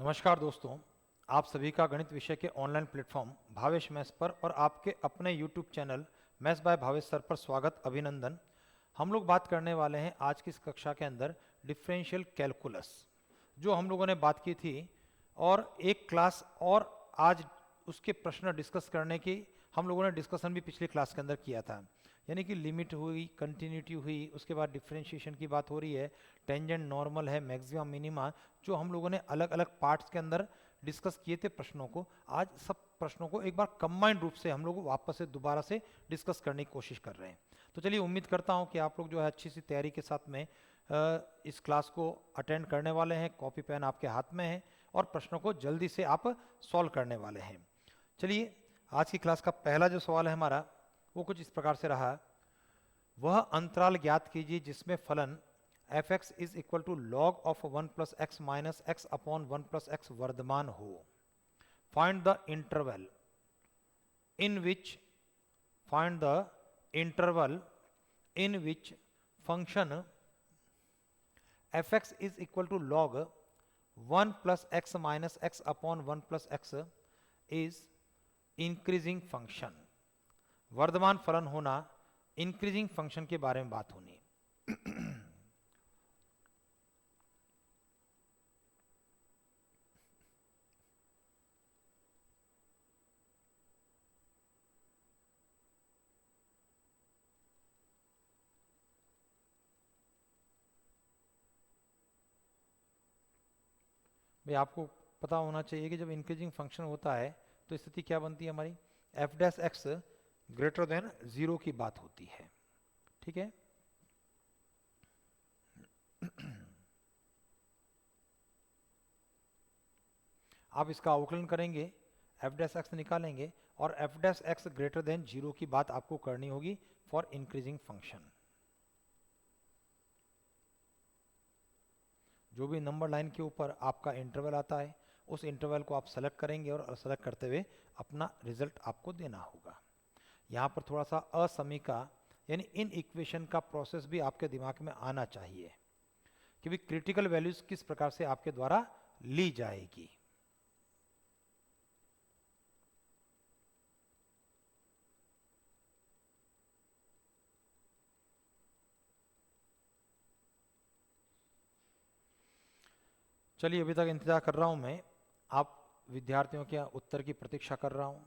नमस्कार दोस्तों, आप सभी का गणित विषय के ऑनलाइन प्लेटफॉर्म भावेश मैथ्स पर और आपके अपने YouTube channel maths by Bhavesh sir पर स्वागत अभिनंदन। हम लोग बात करने वाले हैं आज की इस कक्षा के अंदर डिफरेंशियल कैलकुलस, जो हम लोगों ने बात की थी, और एक क्लास और आज उसके प्रश्न डिस्कस करने की हम लोगों ने डिस्कशन भी पिछली क्लास के अंदर किया था। यानी कि लिमिट हुई, कंटिन्यूटी हुई, उसके बाद डिफरेंशिएशन की बात हो रही है, टेंजेंट नॉर्मल है, मैक्सिमा मिनिमा, जो हम लोगों ने अलग अलग पार्ट्स के अंदर डिस्कस किए थे प्रश्नों को। आज सब प्रश्नों को एक बार कंबाइंड रूप से हम लोग वापस से दोबारा से डिस्कस करने की कोशिश कर रहे हैं। तो चलिए, उम्मीद करता हूं कि आप लोग जो है अच्छी सी तैयारी के साथ में इस क्लास को अटेंड करने वाले हैं, कॉपी पेन आपके हाथ में है और प्रश्नों को जल्दी से आप सॉल्व करने वाले हैं। चलिए, आज की क्लास का पहला जो सवाल है हमारा वो कुछ इस प्रकार से रहा। वह अंतराल ज्ञात कीजिए जिसमें फलन f(x) is equal to log of 1 plus x minus x upon 1 plus x वर्धमान हो। Find the interval in which function f(x) is equal to log 1 plus x minus x upon 1 plus x is increasing function. वर्धमान फलन होना, increasing function के बारे में बात होनी। भाई, आपको पता होना चाहिए कि जब इंक्रीजिंग फंक्शन होता है तो स्थिति क्या बनती है हमारी, F dash x greater than 0 की बात होती है। ठीक है, आप इसका अवकलन करेंगे, एफ डैश एक्स निकालेंगे और f dash x greater than 0 की बात आपको करनी होगी फॉर इंक्रीजिंग फंक्शन। जो भी नंबर लाइन के ऊपर आपका इंटरवल आता है उस इंटरवल को आप सेलेक्ट करेंगे और सेलेक्ट करते हुए अपना रिजल्ट आपको देना होगा। यहाँ पर थोड़ा सा असमीका यानी इन इक्वेशन का प्रोसेस भी आपके दिमाग में आना चाहिए कि भी क्रिटिकल वैल्यूज किस प्रकार से आपके द्वारा ली जाएगी। चलिए, अभी तक इंतजार कर रहा हूं मैं, आप विद्यार्थियों के उत्तर की प्रतीक्षा कर रहा हूं।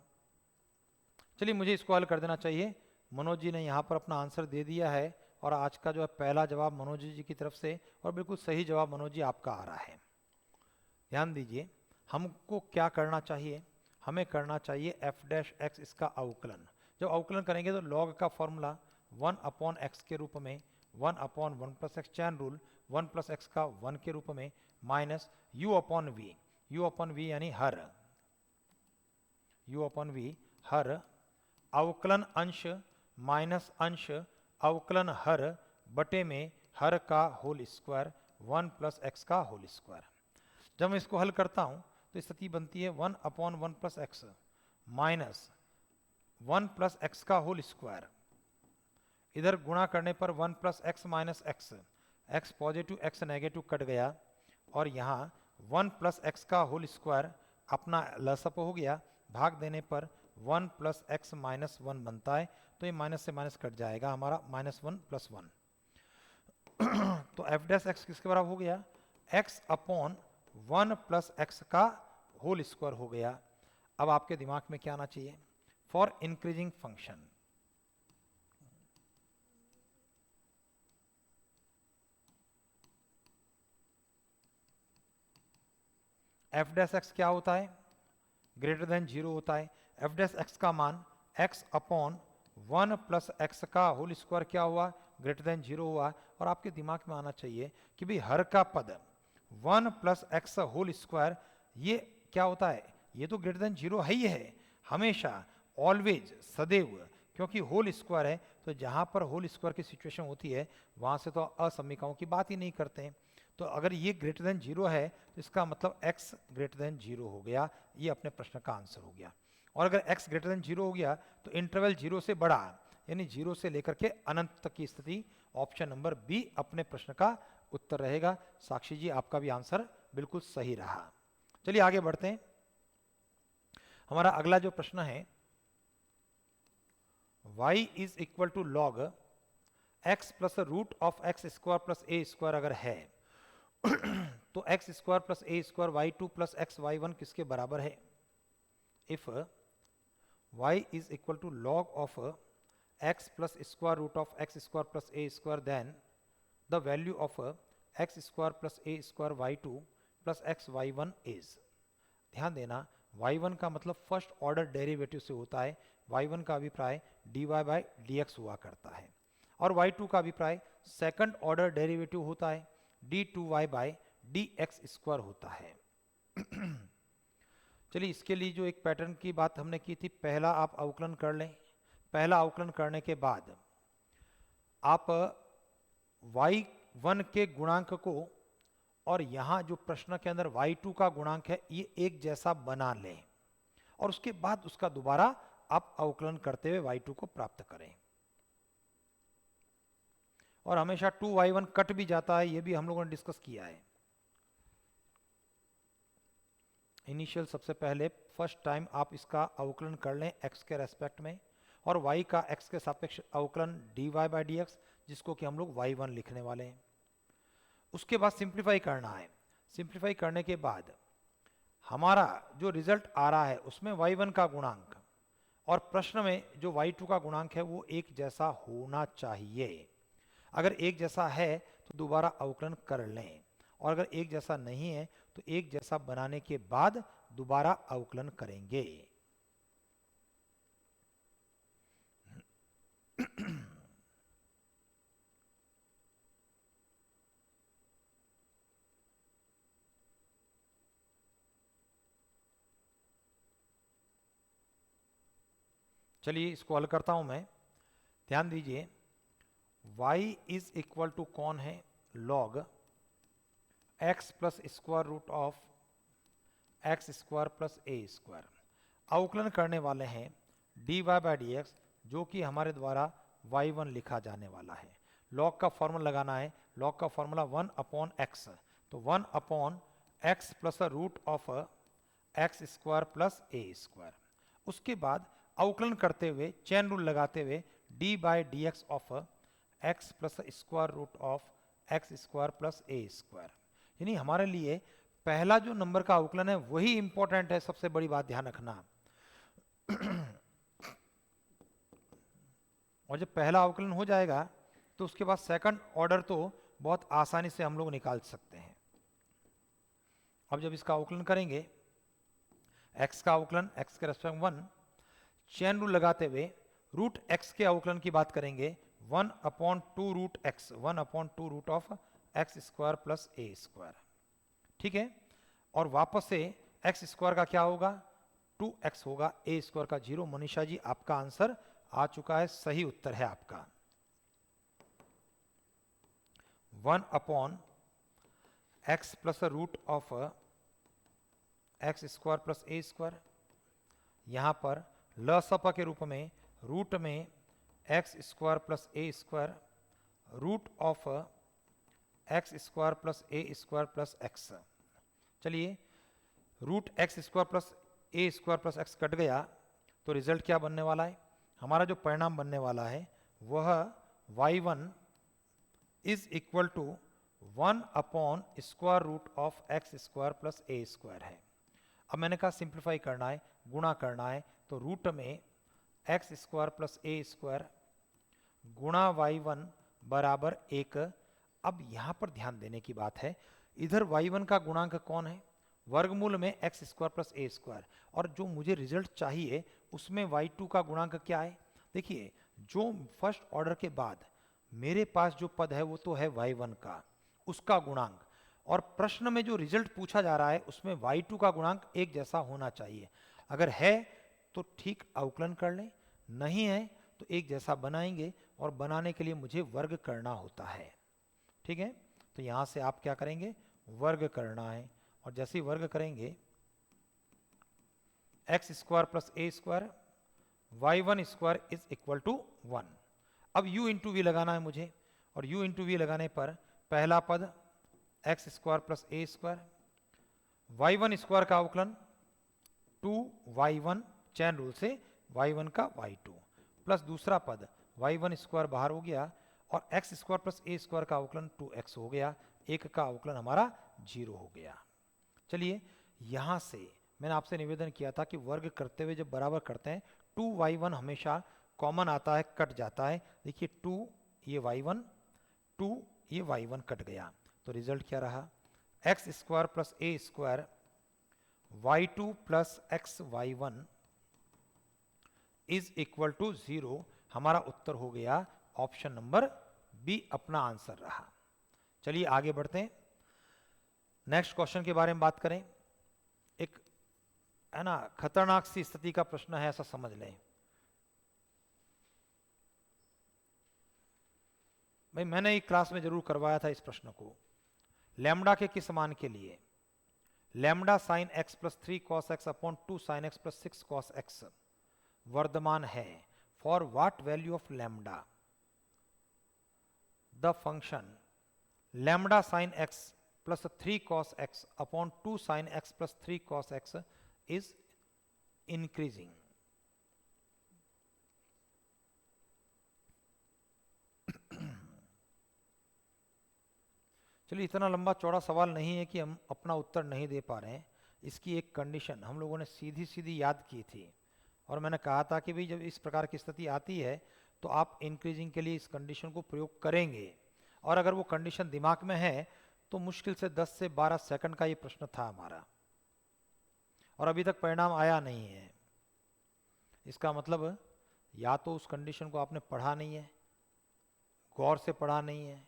चलिए, मुझे इसको हल कर देना चाहिए। मनोज जी ने यहाँ पर अपना आंसर दे दिया है और आज का जो है पहला जवाब मनोज जी की तरफ से, और बिल्कुल सही जवाब मनोज जी आपका आ रहा है। ध्यान दीजिए, हमको क्या करना चाहिए, हमें करना चाहिए एफ डैश एक्स इसका अवकलन। जब अवकलन करेंगे तो लॉग का फॉर्मूला 1 अपॉन एक्स के रूप में 1 upon 1 plus x, chain rule 1 plus x का 1 के रूप में, माइनस यू अपॉन वी यानी हर, यू अपॉन वी हर अवकलन अंश माइनस अंश अवकलन हर बटे में हर का होल स्क्वायर 1 प्लस एक्स का होल स्क्वायर। जब मैं इसको हल करता हूं तो स्थिति बनती है 1 upon 1 plus x minus 1 plus x का होल स्क्वायर, इधर गुणा करने पर 1 plus x minus x, x positive x negative cut गया और यहाँ 1 प्लस एक्स का होल स्क्वायर अपना लसअप हो गया, भाग देने पर 1 प्लस एक्स माइनस 1 बनता है, तो ये माइनस से माइनस कट जाएगा हमारा, माइनस 1 प्लस 1। तो एफ डैश एक्स किसके बराबर हो गया, एक्स अपॉन 1 प्लस एक्स का होल स्क्वायर हो गया। अब आपके दिमाग में क्या आना चाहिए, for increasing function F dash x क्या होता है, ग्रेटर देन 0 होता है। एफ डैश एक्स का मान एक्स अपॉन 1 प्लस एक्स का होल स्क्वायर क्या हुआ, ग्रेटर देन 0 हुआ। और आपके दिमाग में आना चाहिए कि भाई हर का पद 1 प्लस एक्स होल स्क्वायर ये क्या होता है, ये तो ग्रेटर देन 0 है ही है हमेशा, ऑलवेज, सदैव, क्योंकि होल स्क्वायर है। तो जहां पर होल स्क्वायर की सिचुएशन होती है वहां से तो असमीकाओं की बात ही नहीं करते हैं। तो अगर ये ग्रेटर देन 0 है तो इसका मतलब x ग्रेटर देन 0 हो गया, ये अपने प्रश्न का आंसर हो गया। और अगर x ग्रेटर देन 0 हो गया तो इंटरवल 0 से बड़ा यानी 0 से लेकर के अनंत तक की स्थिति, ऑप्शन नंबर बी अपने प्रश्न का उत्तर रहेगा। साक्षी जी, आपका भी आंसर बिल्कुल सही रहा। चलिए आगे बढ़ते हैं। हमारा अगला जो प्रश्न है, y is equal to log x plus root of x square plus a square अगर है तो x square plus a square y two plus x y one किसके बराबर है? If y is equal to log of x plus square root of x square plus a square, then the value of x square plus a square y2 plus x y1 is। ध्यान देना, y1 का मतलब first order derivative से होता है, y1 का अभिप्राय dy by dx हुआ करता है, और y2 का अभिप्राय सेकंड ऑर्डर डेरिवेटिव होता है, d2y by dx स्क्वायर होता है। चलिए इसके लिए जो एक पैटर्न की बात हमने की थी, पहला आप अवकलन कर लें। पहला अवकलन करने के बाद आप y1 के गुणांक को और यहाँ जो प्रश्न के अंदर y2 का गुणांक है ये एक जैसा बना लें, और उसके बाद उसका दोबारा आप अवकलन करते हुए y2 को प्राप्त करें। और हमेशा 2y1 कट भी जाता है, ये भी हम लोगों ने डिस्कस किया है। इनिशियल सबसे पहले फर्स्ट टाइम आप इसका अवकलन कर लें x के रेस्पेक्ट में, और y का x के सापेक्ष अवकलन dy by dx, जिसको कि हम लोग y1 लिखने वाले हैं। उसके बाद सिंप्लीफाई करना है। सिंप्लीफाई करने के बाद हमारा जो रिजल्ट आ रहा है उसमें y1 का गुणांक और प्रश्न में जो y2 का गुणांक है वो एक जैसा होना चाहिए। अगर एक जैसा है तो दोबारा अवकलन कर लें, और अगर एक जैसा नहीं है तो एक जैसा बनाने के बाद दोबारा अवकलन करेंगे। चलिए इसको हल करता हूं मैं। ध्यान दीजिए, y इज इक्वल टू कौन है? Log x plus square root of x square plus a square. अवकलन करने वाले हैं dy बाई डी एक्स, जो कि हमारे द्वारा y1 लिखा जाने वाला है। लॉग का फॉर्मूला लगाना है, लॉग का फॉर्मूला 1 अपॉन एक्स, तो 1 upon x plus root of x square plus a square. उसके बाद अवकलन करते हुए चेन रूल लगाते हुए d by d x of x plus square root of x square plus a square. यानी हमारे लिए पहला जो नंबर का अवकलन है वही इंपॉर्टेंट है, सबसे बड़ी बात ध्यान रखना। और जब पहला अवकलन हो जाएगा तो उसके बाद सेकंड ऑर्डर तो बहुत आसानी से हम लोग निकाल सकते हैं। अब जब इसका अवकलन करेंगे, x का अवकलन x के रेस्पेक्ट 1, चेन रूल लगाते हुए रूट x के अवकलन की बात करेंगे 1 upon 2 root x, 1 upon 2 root of x square plus a square. ठीक है, और वापस से एक्स स्क्वायर का क्या होगा? 2x होगा, ए स्क्वायर का 0। मनीषा जी आपका आंसर आ चुका है, सही उत्तर है आपका 1 upon x plus root of x square plus a square. यहां पर लसपा के रूप में रूट में x square plus a square root of x square plus a square plus x. चलिए, root x square plus a square plus x cut गया तो रिजल्ट क्या बनने वाला है? हमारा जो परिणाम बनने वाला है वह y1 is equal to 1 upon square root of x square plus a square है। अब मैंने कहा सिंप्लीफाई करना है, गुणा करना है, तो रूट में x square plus a square गुणा y1 बराबर 1। अब यहां पर ध्यान देने की बात है, इधर y1 का गुणांक कौन है? वर्गमूल में x square plus a square, और जो मुझे रिजल्ट चाहिए उसमें y2 का गुणांक क्या है? देखिए, जो फर्स्ट ऑर्डर के बाद मेरे पास जो पद है वो तो है y1 का, उसका गुणांक, और प्रश्न में जो रिजल्ट पूछा जा रहा है उसमें y2 का गुणांक एक जैसा होना चाहिए। अगर है तो ठीक अवकलन कर लें, नहीं है तो एक जैसा बनाएंगे, और बनाने के लिए मुझे वर्ग करना होता है। ठीक है, तो यहां से आप क्या करेंगे? वर्ग करना है, और जैसे ही वर्ग करेंगे x square plus a square y1 square is equal to 1। अब u इंटू वी लगाना है मुझे, और u इंटू वी लगाने पर पहला पद x square plus a square y1 square का अवकलन 2y1 चैन रूल से y1 का y2 प्लस दूसरा पद y1 स्क्वायर बाहर हो गया और x square plus a square का अवकलन 2x हो गया, एक का अवकलन हमारा 0 हो गया। चलिए यहां से मैंने आपसे निवेदन किया था कि वर्ग करते हुए जब बराबर करते हैं 2y1 हमेशा कॉमन आता है, कट जाता है। देखिए 2 ये y1, 2 ये y1 कट गया, तो रिजल्ट क्या रहा, x square plus a square y2 plus x y1 is equal to 0। हमारा उत्तर हो गया ऑप्शन नंबर बी, अपना आंसर रहा। चलिए आगे बढ़ते हैं, नेक्स्ट क्वेश्चन के बारे में बात करें। एक है ना खतरनाक सी स्थिति का प्रश्न है, ऐसा समझ लें। भाई मैंने एक क्लास में जरूर करवाया था इस प्रश्न को। लैम्डा के किस मान के लिए lambda sine x plus 3 cos x upon 2 sine x plus 6 cos x वर्धमान है, for what value of lambda the function lambda sine x plus 3 cos x upon 2 sine x plus 3 cos x is increasing. चलिए इतना लंबा चौड़ा सवाल नहीं है कि हम अपना उत्तर नहीं दे पा रहे हैं। इसकी एक कंडीशन हम लोगों ने सीधी सीधी याद की थी और मैंने कहा था कि भाई जब इस प्रकार की स्थिति आती है तो आप इंक्रीजिंग के लिए इस कंडीशन को प्रयोग करेंगे, और अगर वो कंडीशन दिमाग में है तो मुश्किल से 10 से 12 सेकंड का ये प्रश्न था हमारा, और अभी तक परिणाम आया नहीं है। इसका मतलब या तो उस कंडीशन को आपने पढ़ा नहीं है, गौर से पढ़ा नहीं है,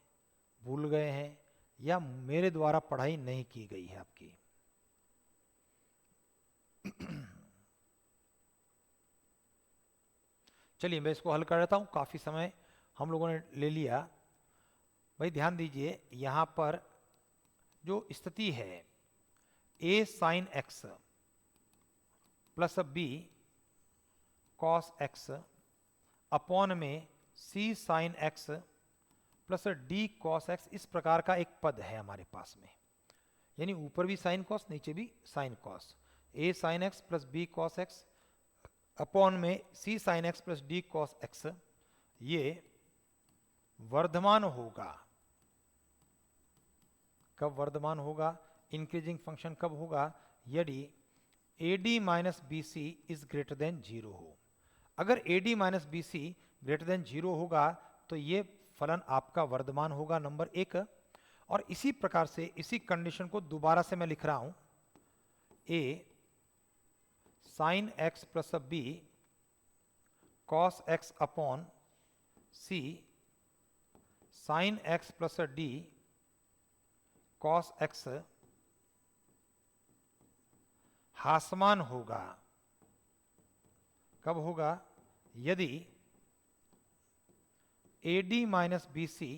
भूल गए हैं, या मेरे द्वारा पढ़ाई नहीं की गई है आपकी। चलिए मैं इसको हल कर लेता हूं, काफी समय हम लोगों ने ले लिया। भाई ध्यान दीजिए, यहां पर जो स्थिति है a sine x plus b cos x upon में c sine x plus D cos x, इस प्रकार का एक पद है हमारे पास में, यानी ऊपर भी साइन कॉस नीचे भी sine cos, a sine x plus B cos x upon में c sine x plus D cos x, ये वर्धमान होगा। कब वर्धमान होगा, इंक्रीजिंग फंक्शन कब होगा, यदि AD minus B C is greater than 0 हो। अगर AD minus B C greater than 0 होगा तो ये फलन आपका वर्धमान होगा, नंबर 1। और इसी प्रकार से इसी कंडीशन को दोबारा से मैं लिख रहा हूं, a sine x plus B cos x upon c sine x plus D cos x हासमान होगा। कब होगा, यदि AD minus B C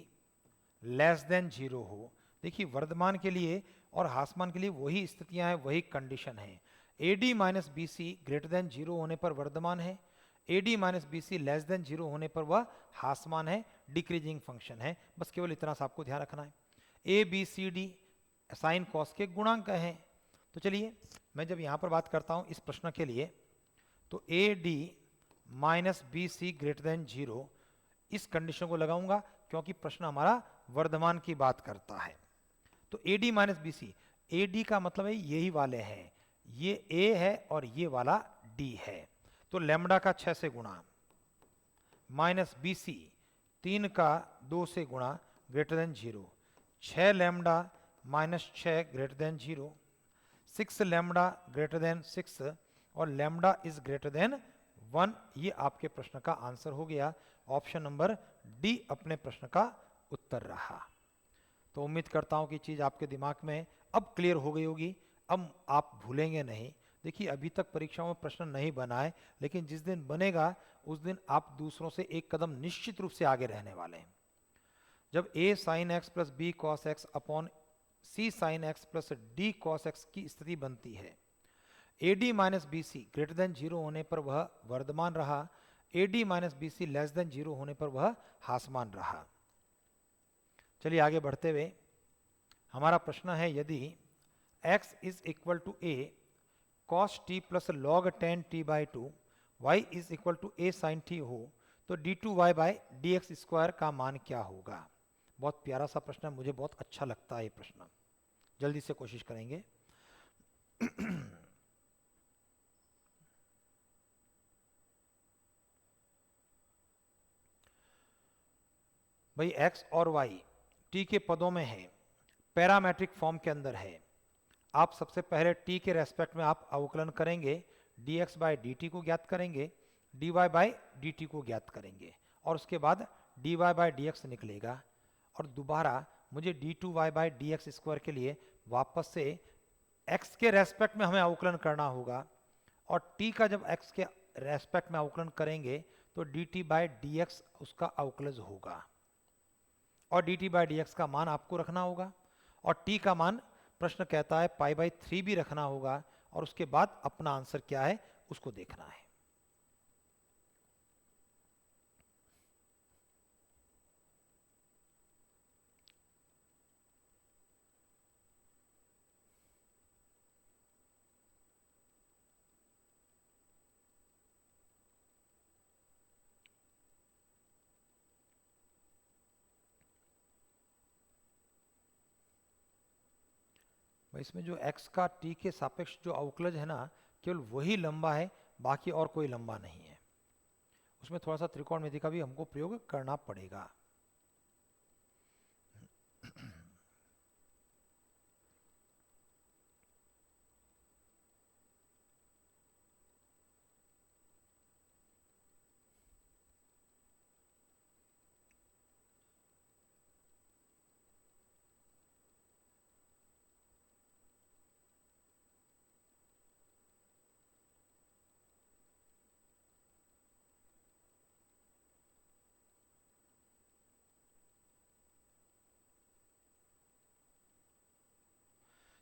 less than 0 हो। देखिए वर्धमान के लिए और हासमान के लिए वही स्थितियां हैं, वही कंडीशन है। AD minus B C greater than 0 होने पर वर्धमान है, AD minus B C less than 0 होने पर वह हासमान है, डिक्रीजिंग फंक्शन है। बस केवल इतना सा आपको ध्यान रखना है। A B C D sine cos के गुणांक हैं। तो चलिए मैं जब यहां पर बात करता हूं इस प्रश्न के लिए, तो AD minus B C greater than 0 इस कंडीशन को लगाऊंगा, क्योंकि प्रश्न हमारा वर्धमान की बात करता है। तो AD minus B c, AD का मतलब है यही वाले हैं, ये A है और ये वाला D है। तो लैम्डा का 6 से गुणा माइनस बी सी 3 का 2 से गुणा greater than 0, 6 lambda minus 6 greater than 0, 6 lambda greater than 6 और लैम्डा इज ग्रेटर देन 1। ये आपके प्रश्न का आंसर हो गया। ऑप्शन नंबर डी अपने प्रश्न का उत्तर रहा। तो उम्मीद करता हूं कि चीज आपके दिमाग में अब क्लियर हो गई होगी, अब आप भूलेंगे नहीं। देखिए अभी तक परीक्षाओं में प्रश्न नहीं बना है, लेकिन जिस दिन बनेगा उस दिन आप दूसरों से एक कदम निश्चित रूप से आगे रहने वाले हैं। जब a sine x plus B cos x upon c sine x plus D cos x की स्थिति बनती है, AD minus B C greater than 0 होने पर वह वर्धमान रहा, AD minus B C less than 0 होने पर वह हासमान रहा। चलिए आगे बढ़ते हुए हमारा प्रश्न है, यदि x is equal to a cos t प्लस log tan t by two, y is equal to a sin t हो तो d2y बाई dx स्क्वायर का मान क्या होगा? बहुत प्यारा सा प्रश्न है, मुझे बहुत अच्छा लगता है ये प्रश्न। जल्दी से कोशिश करेंगे। भाई x और y t के पदों में है, पैरामेट्रिक फॉर्म के अंदर है। आप सबसे पहले t के रेस्पेक्ट में आप अवकलन करेंगे, dx बाई dt को ज्ञात करेंगे, dy बाई dt को ज्ञात करेंगे, और उसके बाद dy बाई dx निकलेगा। और दोबारा मुझे d2y बाई dx स्क्वायर के लिए वापस से x के रेस्पेक्ट में हमें अवकलन करना होगा, और t का जब x के रेस्पेक्ट में अवकलन करेंगे तो dt बाई dx उसका अवकलज होगा, और dt बाई dx का मान आपको रखना होगा, और t का मान प्रश्न कहता है पाई बाई 3 भी रखना होगा, और उसके बाद अपना आंसर क्या है उसको देखना है। इसमें जो x का t के सापेक्ष जो अवकलज है ना, केवल वही लंबा है, बाकी और कोई लंबा नहीं है। उसमें थोड़ा सा त्रिकोणमिति का भी हमको प्रयोग करना पड़ेगा।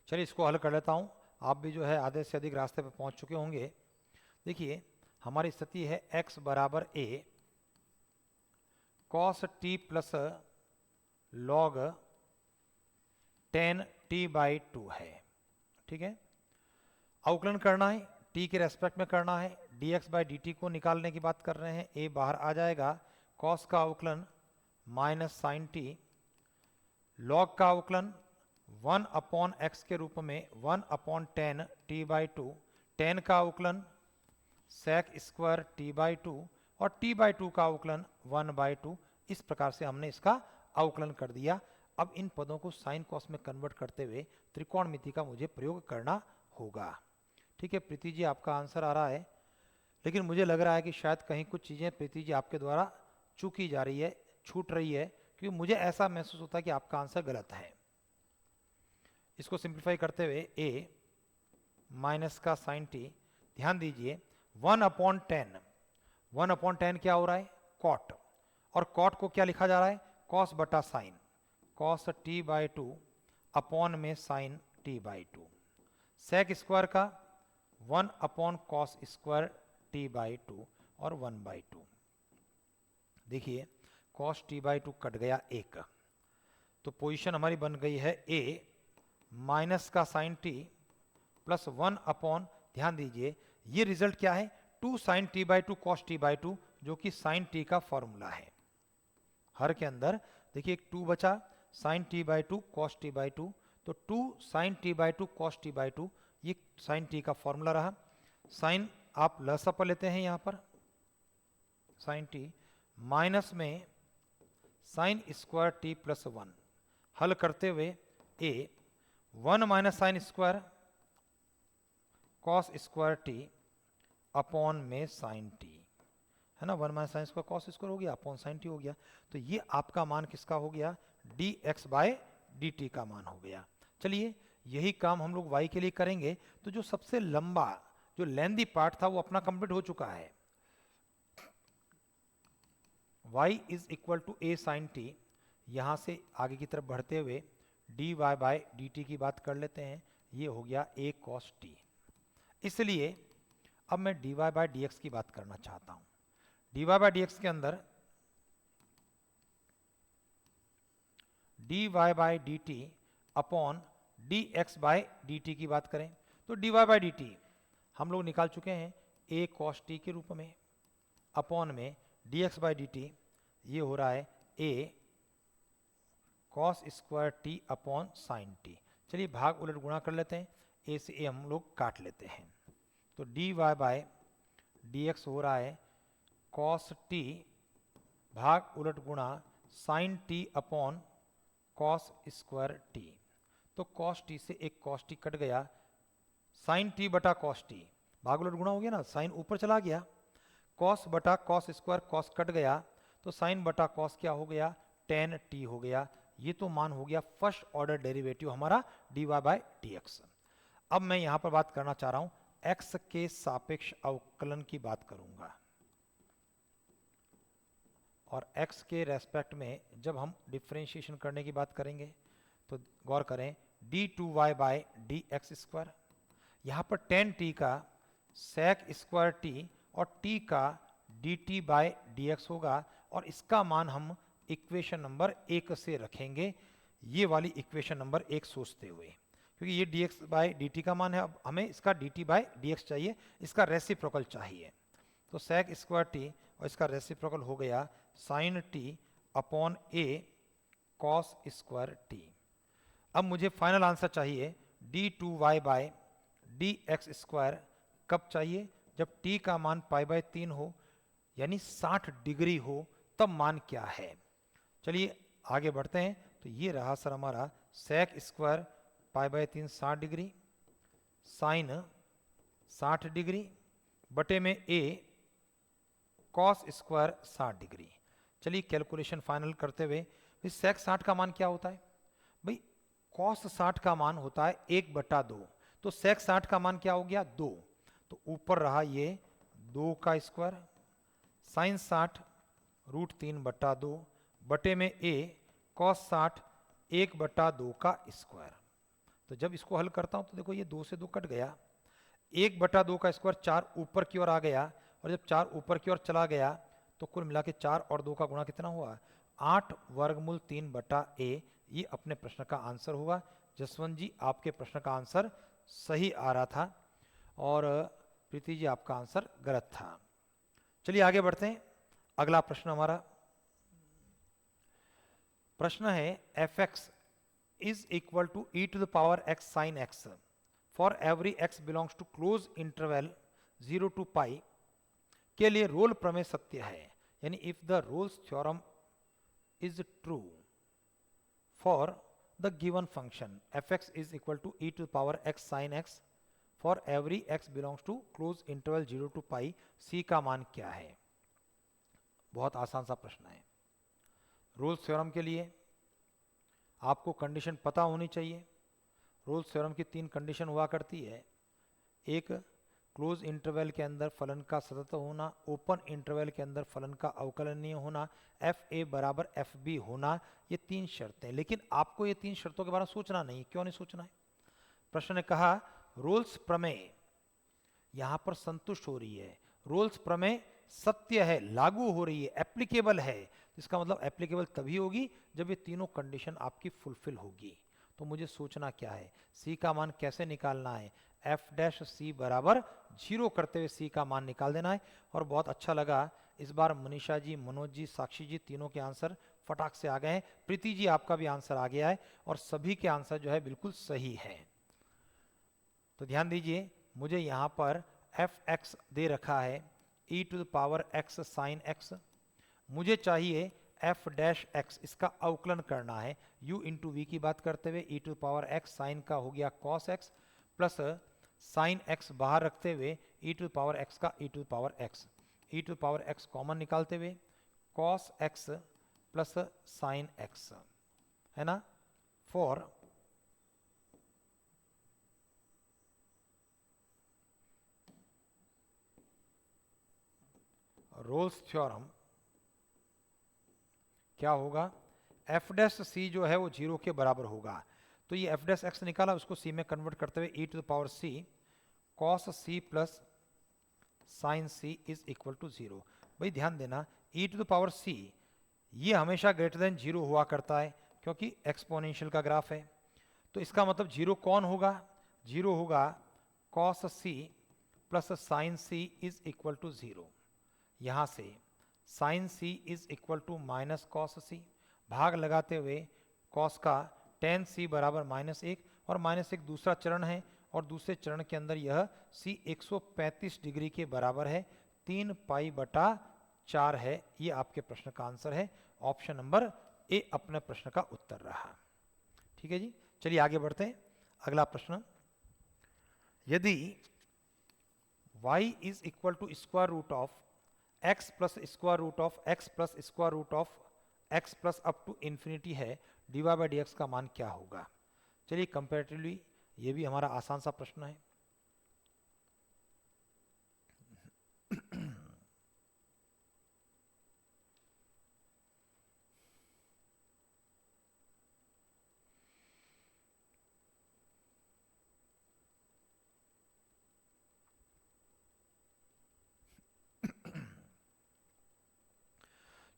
चलिए इसको हल कर लेता हूँ। आप भी जो है आधे से अधिक रास्ते पर पहुंच चुके होंगे। देखिए हमारी स्थिति है x बराबर a cos t प्लस log tan t बाई 2 है। ठीक है, अवकलन करना है, t के रेस्पेक्ट में करना है, dx बाई dt को निकालने की बात कर रहे हैं। a बाहर आ जाएगा, cos का अवकलन माइनस साइन t, log का अवकलन 1 अपॉन एक्स के रूप में 1 upon tan t by two, tan का अवकलन sec square t by two, और टी बाई टू का अवकलन 1 बाई टू। इस प्रकार से हमने इसका अवकलन कर दिया। अब इन पदों को साइन कॉस में कन्वर्ट करते हुए त्रिकोणमिति का मुझे प्रयोग करना होगा। ठीक है प्रीति जी, आपका आंसर आ रहा है, लेकिन मुझे लग रहा है कि शायद कहीं कुछ चीज़ें प्रीति जी आपके द्वारा चूकी जा रही है, छूट रही है, क्योंकि मुझे ऐसा महसूस होता है कि आपका आंसर गलत है। इसको सिंप्लीफाई करते हुए a माइनस का साइन टी, ध्यान दीजिए 1 अपॉन टेन, 1 अपॉन टेन क्या हो रहा है कॉट, और कॉट को क्या लिखा जा रहा है कॉस बटा sine, cos t by two upon में sine t by two, sec square का 1 upon cos square t by two और 1 बाई टू। देखिए cos t by two cut गया एक, तो पोजीशन हमारी बन गई है a माइनस का साइन टी प्लस 1 अपॉन, ध्यान दीजिए ये रिजल्ट क्या है 2 sine t by two cos t by two, जो कि साइन टी का फॉर्मूला है। हर के अंदर देखिए एक 2 बचा, sine t by two cos t by two, तो 2 sine t by two cos t by two, ये साइन टी का फॉर्मूला रहा। साइन आप लसा पर लेते हैं यहाँ पर साइन टी, माइनस में साइन स्क्वायर टी प्लस 1, हल करते हुए a 1 minus sine square cos square t upon में साइन टी, है ना, 1 minus sine square cos square हो गया अपॉन साइन टी हो गया। तो ये आपका मान किसका हो गया dx बाय dt का मान हो गया। चलिए यही काम हम लोग y के लिए करेंगे। तो जो सबसे लंबा जो लेंदी पार्ट था वो अपना कंप्लीट हो चुका है। y is equal to a sine t, यहां से आगे की तरफ बढ़ते हुए dy बाय dt की बात कर लेते हैं, ये हो गया a cos t। इसलिए अब मैं dy बाय dx की बात करना चाहता हूं। dy बाय dx के अंदर dy by dt upon d x by d t की बात करें तो d y by d t हम लोग निकाल चुके हैं ए कॉस टी के रूप में, अपॉन में d x by d t ये हो रहा है a cos square t upon sine t. चलिए भाग उलट गुणा कर लेते हैं, ए से ए हम लोग काट लेते हैं, तो d y by d x हो रहा है कॉस टी भाग उलट गुणा sine t upon cos square t. तो कॉस टी से एक कॉस टी कट गया, साइन टी बटा कॉस टी भाग उलट गुणा हो गया ना, साइन ऊपर चला गया, कॉस बटा कॉस स्क्वायर कॉस कट गया, तो साइन बटा कॉस क्या हो गया, टेन टी हो गया। ये तो मान हो गया फर्स्ट ऑर्डर डेरिवेटिव हमारा d y by d x. अब मैं यहां पर बात करना चाह रहा हूं एक्स के सापेक्ष अवकलन की बात करूंगा, और x के रेस्पेक्ट में जब हम डिफ्रेंशिएशन करने की बात करेंगे तो गौर करें d two y by d x square, यहाँ पर टेन टी का सेक स्क्वायर टी और t का d t by d x होगा, और इसका मान हम इक्वेशन नंबर 1 से रखेंगे, ये वाली इक्वेशन नंबर 1 सोचते हुए, क्योंकि ये D x by d T का मान है, अब हमें इसका D t by d x चाहिए, इसका रेसिप्रोकल चाहिए, तो सेक स्क्वायर टी और इसका रेसिप्रोकल हो गया sine t upon a cos square t. अब मुझे फाइनल आंसर चाहिए d two y by d x square, कब चाहिए, जब t का मान पाई बाय 3 हो यानी 60 डिग्री हो, तब मान क्या है। चलिए आगे बढ़ते हैं, तो ये रहा सर हमारा sec square pi by 3 60 degree sine 60 degree बटे में a कॉस स्क्वायर 60 डिग्री। चलिए कैलकुलेशन फाइनल करते हुए, सेक 60 का मान क्या होता है भाई, कॉस 60 का मान होता है 1/2, तो सेक 60 का मान क्या हो गया 2, तो ऊपर रहा ये 2 का स्क्वायर साइन 60 √3/2 बटे में a कॉस 60 1/2 का स्क्वायर। तो जब इसको हल करता हूं तो देखो ये 2 से 2 कट गया, 1/2 का स्क्वायर 4 ऊपर की ओर आ गया, और जब 4 ऊपर की ओर चला गया तो कुल मिला के 4 और 2 का गुणा कितना हुआ 8 वर्गमूल 3/a। ये अपने प्रश्न का आंसर होगा। जसवंत जी आपके प्रश्न का आंसर सही आ रहा था, और प्रीति जी आपका आंसर गलत था। चलिए आगे बढ़ते हैं, अगला प्रश्न हमारा प्रश्न है f(x) is equal to e to the power x sin x for every x belongs to close interval 0 to π के लिए रोल प्रमेय सत्य है, यानी if the Rolle's theorem is true for the given function f(x) is equal to e to the power x sin x for every x belongs to close interval 0 to π, c का मान क्या है। बहुत आसान सा प्रश्न है। रोल्स थ्योरम के लिए आपको कंडीशन पता होनी चाहिए। रोल्स थ्योरम की 3 कंडीशन हुआ करती है, एक क्लोज इंटरवल के अंदर फलन का सतत होना, ओपन इंटरवल के अंदर फलन का अवकलनीय होना, fa बराबर fb होना, ये 3 शर्तें। लेकिन आपको ये 3 शर्तों के बारे में सोचना नहीं। क्यों नहीं सोचना है? प्रश्न ने कहा रोल्स प्रमेय यहां पर संतुष्ट हो रही है, रोल्स प्रमेय सत्य है, लागू हो रही है, एप्लीकेबल है। इसका मतलब एप्लीकेबल तभी होगी जब ये तीनों कंडीशन आपकी फुलफिल होगी। तो मुझे सोचना क्या है, c का मान कैसे निकालना है, f' बराबर 0 करते हुए c का मान निकाल देना है। और बहुत अच्छा लगा इस बार मनीषा जी, मनोज जी, साक्षी जी तीनों के आंसर फटाक से आ गए हैं। प्रीति जी आपका भी आंसर आ गया है, और सभी के आंसर जो है बिल्कुल सही है। तो ध्यान दीजिए, मुझे यहाँ पर f(x) दे रखा है e to the power x sin x, मुझे चाहिए f'(x), इसका अवकलन करना है u इंटू वी की बात करते हुए e to the power x sin का हो गया cos x plus sin x बाहर रखते हुए e to the power x का e to the power x, e to the power x common निकालते हुए cos x plus sin x, है ना, फॉर रोल्स थ्योरम क्या होगा, f' जो है वो 0 के बराबर होगा। तो ये f' निकाला, उसको c में कन्वर्ट करते हुए e to the power c cos c plus sin c is equal to 0। भाई ध्यान देना, e to the power c ये हमेशा ग्रेटर देन 0 हुआ करता है, क्योंकि एक्सपोनेंशियल का ग्राफ है। तो इसका मतलब जीरो कौन होगा, जीरो होगा cos c plus sine c is equal to zero. यहाँ से sine c is equal to minus cos c, भाग लगाते हुए कॉस का टेन सी बराबर माइनस एक, और माइनस एक दूसरा चरण है, और दूसरे चरण के अंदर यह सी 135 डिग्री के बराबर है, 3 पाई बटा 4 है। ये आपके प्रश्न का आंसर है, ऑप्शन नंबर ए अपने प्रश्न का उत्तर रहा। ठीक है जी, चलिए आगे बढ़ते हैं। अगला प्रश्न, यदि y is equal to square root of x plus square root of x plus square root of x plus up to infinity है, dy बाई डी का मान क्या होगा। चलिए कंपेरेटिवली ये भी हमारा आसान सा प्रश्न है।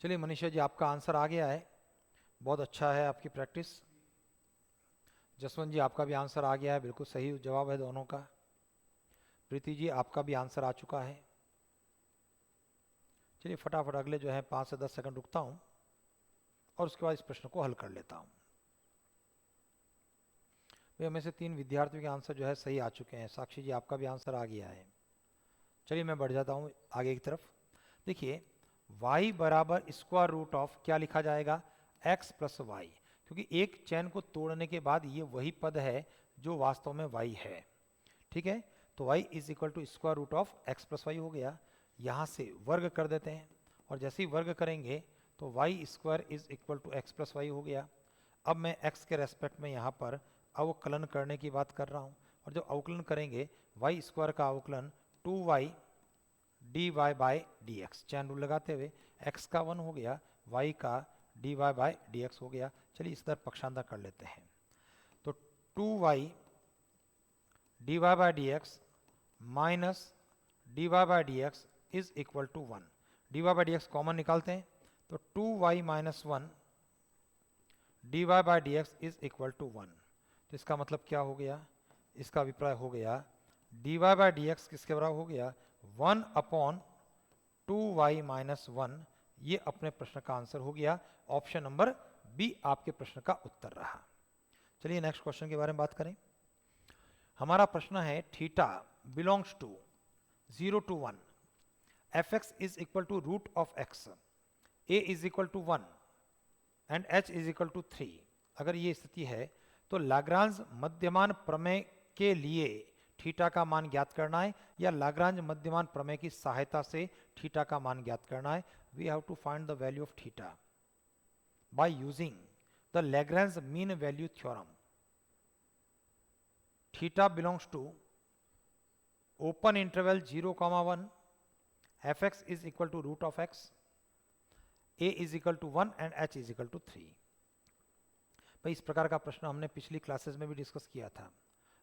चलिए मनीषा जी, आपका आंसर आ गया है, बहुत अच्छा है आपकी प्रैक्टिस। जसवंत जी, आपका भी आंसर आ गया है, बिल्कुल सही जवाब है दोनों का। प्रीति जी, आपका भी आंसर आ चुका है। चलिए फटाफट अगले जो है 5 से 10 सेकंड रुकता हूं और उसके बाद इस प्रश्न को हल कर लेता हूं। भैया में से 3 विद्यार्थियों के आंसर जो है सही आ चुके हैं। साक्षी जी, आपका भी आंसर आ गया है। चलिए मैं बढ़ जाता हूं आगे की तरफ। देखिए y बराबर स्क्वायर रूट ऑफ क्या लिखा जाएगा, x प्लस वाई, क्योंकि एक चैन को तोड़ने के बाद ये वही पद है जो वास्तव में y है। ठीक है, तो y is equal to square root of x plus y हो गया। यहाँ से वर्ग कर देते हैं, और जैसे ही वर्ग करेंगे तो y square is equal to x plus y हो गया। अब मैं x के रेस्पेक्ट में यहाँ पर अवकलन करने की बात कर रहा हूँ, और जब अवकलन करेंगे y स्क्वायर का अवकलन 2y dy by d x, chain rule लगाते हुए x का 1 हो गया, y का dy बाई डी एक्स हो गया। चलिए इस तरह पक्षांतर कर लेते हैं, तो 2y dy by d x minus dy by d x is equal to 1। dy by d x common निकालते हैं, तो 2y minus 1 dy by d x is equal to 1। तो इसका मतलब क्या हो गया, इसका अभिप्राय हो गया dy बाई डी एक्स किसके बराबर हो गया, 1 अपॉन 2y माइनस 1। ये अपने प्रश्न का आंसर हो गया, ऑप्शन नंबर बी आपके प्रश्न का उत्तर रहा। चलिए नेक्स्ट क्वेश्चन के बारे में बात करें। हमारा प्रश्न है theta belongs to 0 to 1, fx is equal to root of x, a is equal to 1 and h is equal to 3। अगर ये स्थिति है तो लाग्रांज मध्यमान प्रमेय के लिए थीटा का मान ज्ञात करना है, या लाग्रांज मध्यमान प्रमेय की सहायता से थीटा का मान ज्ञात करना है। We have to find the value of theta by using the Lagrange mean value theorem. Theta belongs to open interval 0, 1, fx is equal to root of x, a is equal to 1 and h is equal to 3। भाई इस प्रकार का प्रश्न हमने पिछली classes में भी discuss किया था,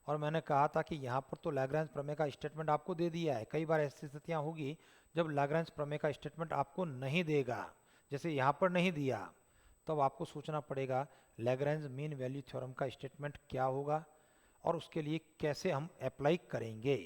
और मैंने कहा था कि यहाँ पर तो लैग्रेंज प्रमेय का स्टेटमेंट आपको दे दिया है। कई बार ऐसी स्थितियाँ होगी जब लैग्रेंज प्रमेय का स्टेटमेंट आपको नहीं देगा, जैसे यहाँ पर नहीं दिया, तब तो आपको सोचना पड़ेगा लैग्रेंज मीन वैल्यू थ्योरम का स्टेटमेंट क्या होगा और उसके लिए कैसे हम अप्लाई करेंगे।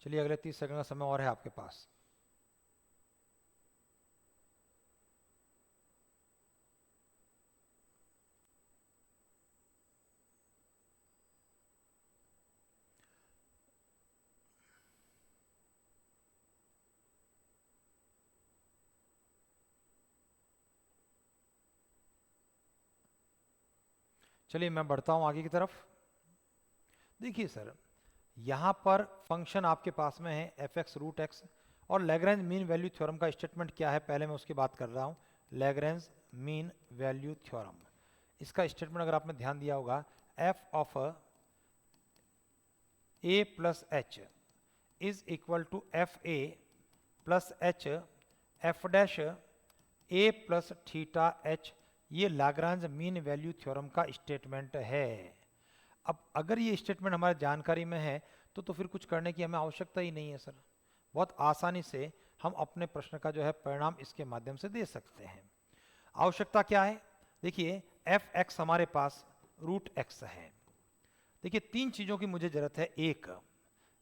चलिए अगले 30 सेकंड का समय और है आपके पास। चलिए मैं बढ़ता हूं आगे की तरफ। देखिए सर, यहाँ पर फंक्शन आपके पास में है एफ एक्स रूट एक्स, और लैग्रेंज मीन वैल्यू थ्योरम का स्टेटमेंट क्या है, पहले मैं उसकी बात कर रहा हूँ। लैग्रेंज मीन वैल्यू थ्योरम, इसका स्टेटमेंट अगर आपने ध्यान दिया होगा, f of a plus h is equal to f a plus h f dash a plus theta h, ये लाग्रांज मीन वैल्यू थ्योरम का स्टेटमेंट है। अब अगर ये स्टेटमेंट हमारी जानकारी में है तो फिर कुछ करने की हमें आवश्यकता ही नहीं है सर। बहुत आसानी से हम अपने प्रश्न का जो है परिणाम इसके माध्यम से दे सकते हैं। आवश्यकता क्या है? देखिए एफ एक्स हमारे पास रूट एक्स है। देखिए तीन चीज़ों की मुझे ज़रूरत है, एक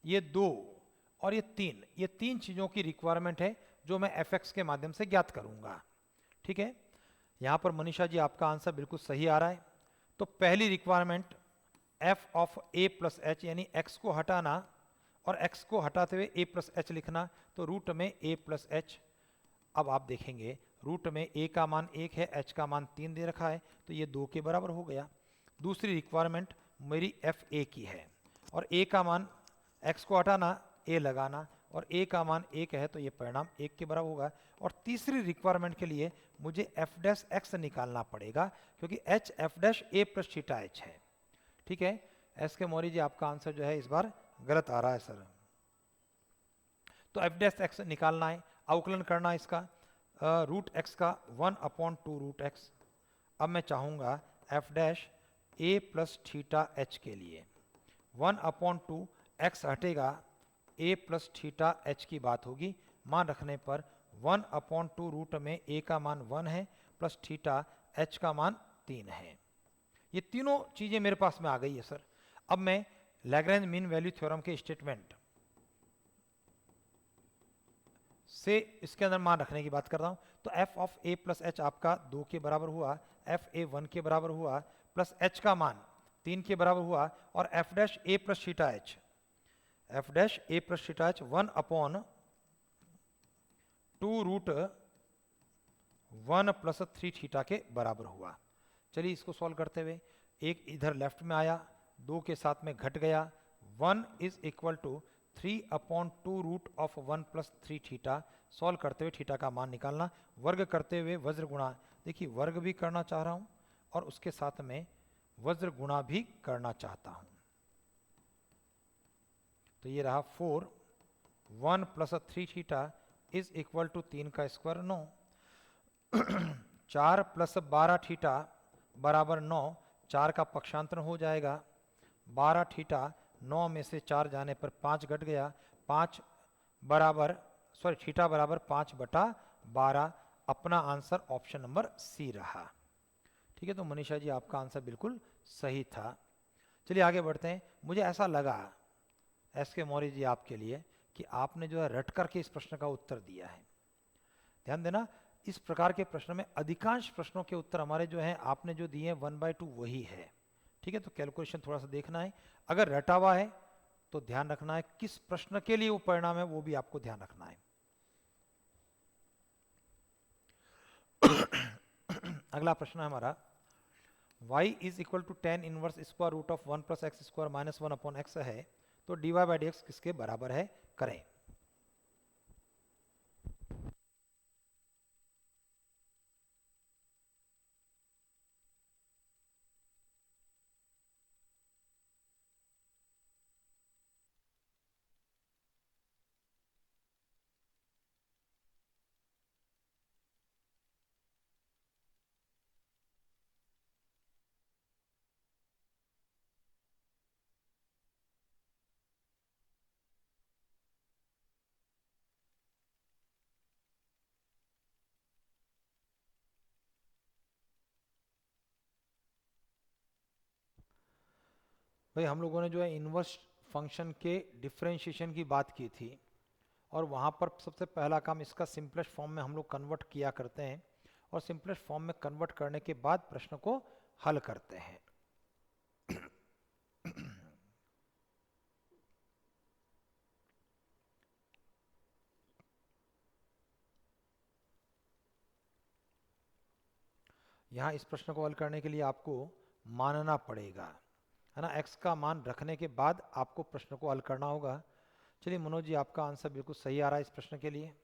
ये, दो और ये तीन। ये तीन चीज़ों की रिक्वायरमेंट है जो मैं एफ एक्स के माध्यम से ज्ञात करूंगा। ठीक है, यहाँ पर मनीषा जी आपका आंसर बिल्कुल सही आ रहा है। तो पहली requirement F of a plus H, यानी एक्स को हटाना और एक्स को हटाते हुए ए प्लस एच लिखना, तो रूट में ए प्लस एच। अब आप देखेंगे रूट में ए का मान 1 है, एच का मान 3 दे रखा है, तो ये 2 के बराबर हो गया। दूसरी रिक्वायरमेंट मेरी एफ ए की है, और ए का मान, एक्स को हटाना, ए लगाना, और ए का मान 1 है, तो ये परिणाम 1 के बराबर होगा। और तीसरी रिक्वायरमेंट के लिए मुझे एफ डैश एक्स निकालना पड़ेगा, क्योंकि H f dash a plus theta H है। ठीक है, एस के मौर्य जी आपका आंसर जो है इस बार गलत आ रहा है सर। तो एफ डैश एक्स निकालना है, अवकलन करना है इसका, रूट एक्स का 1/2 रूट एक्स। अब मैं चाहूँगा F dash a plus theta H के लिए 1/2, एक्स हटेगा, ए प्लस थीटा एच की बात होगी। मान रखने पर 1/2 रूट में ए का मान 1 है प्लस थीटा एच का मान 3 है। ये तीनों चीज़ें मेरे पास में आ गई है सर। अब मैं लैग्रेंज मीन वैल्यू थ्योरम के स्टेटमेंट से इसके अंदर मान रखने की बात कर रहा हूँ। तो F of a plus H आपका 2 के बराबर हुआ, एफ ए 1 के बराबर हुआ, प्लस एच का मान 3 के बराबर हुआ, और f dash a plus theta h, f dash a plus theta h 1/2 root 1 plus 3 theta के बराबर हुआ। चलिए इसको सॉल्व करते हुए, एक इधर लेफ्ट में आया, 2 के साथ में घट गया, 1 is equal to 3/2 root of 1 plus 3 theta. Solve करते हुए थीटा का मान निकालना, वर्ग करते हुए वज्र गुणा। देखिए वर्ग भी करना चाह रहा हूँ और उसके साथ में वज्र गुणा भी करना चाहता हूँ। तो ये रहा 4, 1 plus 3 theta is equal to 3 का स्क्वायर 9, 4 प्लस 12 थीटा बराबर 9, 4 का पक्षांतर हो जाएगा, 12 थीटा, 9 में से 4 जाने पर 5 घट गया, 5 बराबर, सॉरी थीटा बराबर 5/12। अपना आंसर ऑप्शन नंबर सी रहा। ठीक है, तो मनीषा जी आपका आंसर बिल्कुल सही था। चलिए आगे बढ़ते हैं। मुझे ऐसा लगा एस के मौर्य जी आपके लिए कि आपने जो है रट करके इस प्रश्न का उत्तर दिया है। ध्यान देना, इस प्रकार के प्रश्न में अधिकांश प्रश्नों के उत्तर हमारे जो हैं आपने जो दिए हैं 1/2 वही है। ठीक है, तो कैलकुलेशन थोड़ा सा देखना है। अगर रटा हुआ है तो ध्यान रखना है किस प्रश्न के लिए वो परिणाम है, वो भी आपको ध्यान रखना है। अगला प्रश्न है हमारा, y is equal to tan inverse square root of 1 plus x square minus 1/x है, तो dy/dx किसके बराबर है, करें। भाई हम लोगों ने जो है इनवर्स फंक्शन के डिफरेंशिएशन की बात की थी, और वहाँ पर सबसे पहला काम इसका सिंपलेस्ट फॉर्म में हम लोग कन्वर्ट किया करते हैं, और सिंपलेस्ट फॉर्म में कन्वर्ट करने के बाद प्रश्न को हल करते हैं। यहाँ इस प्रश्न को हल करने के लिए आपको मानना पड़ेगा, है ना, x का मान रखने के बाद आपको प्रश्न को हल करना होगा। चलिए मनोज जी आपका आंसर बिल्कुल सही आ रहा है इस प्रश्न के लिए।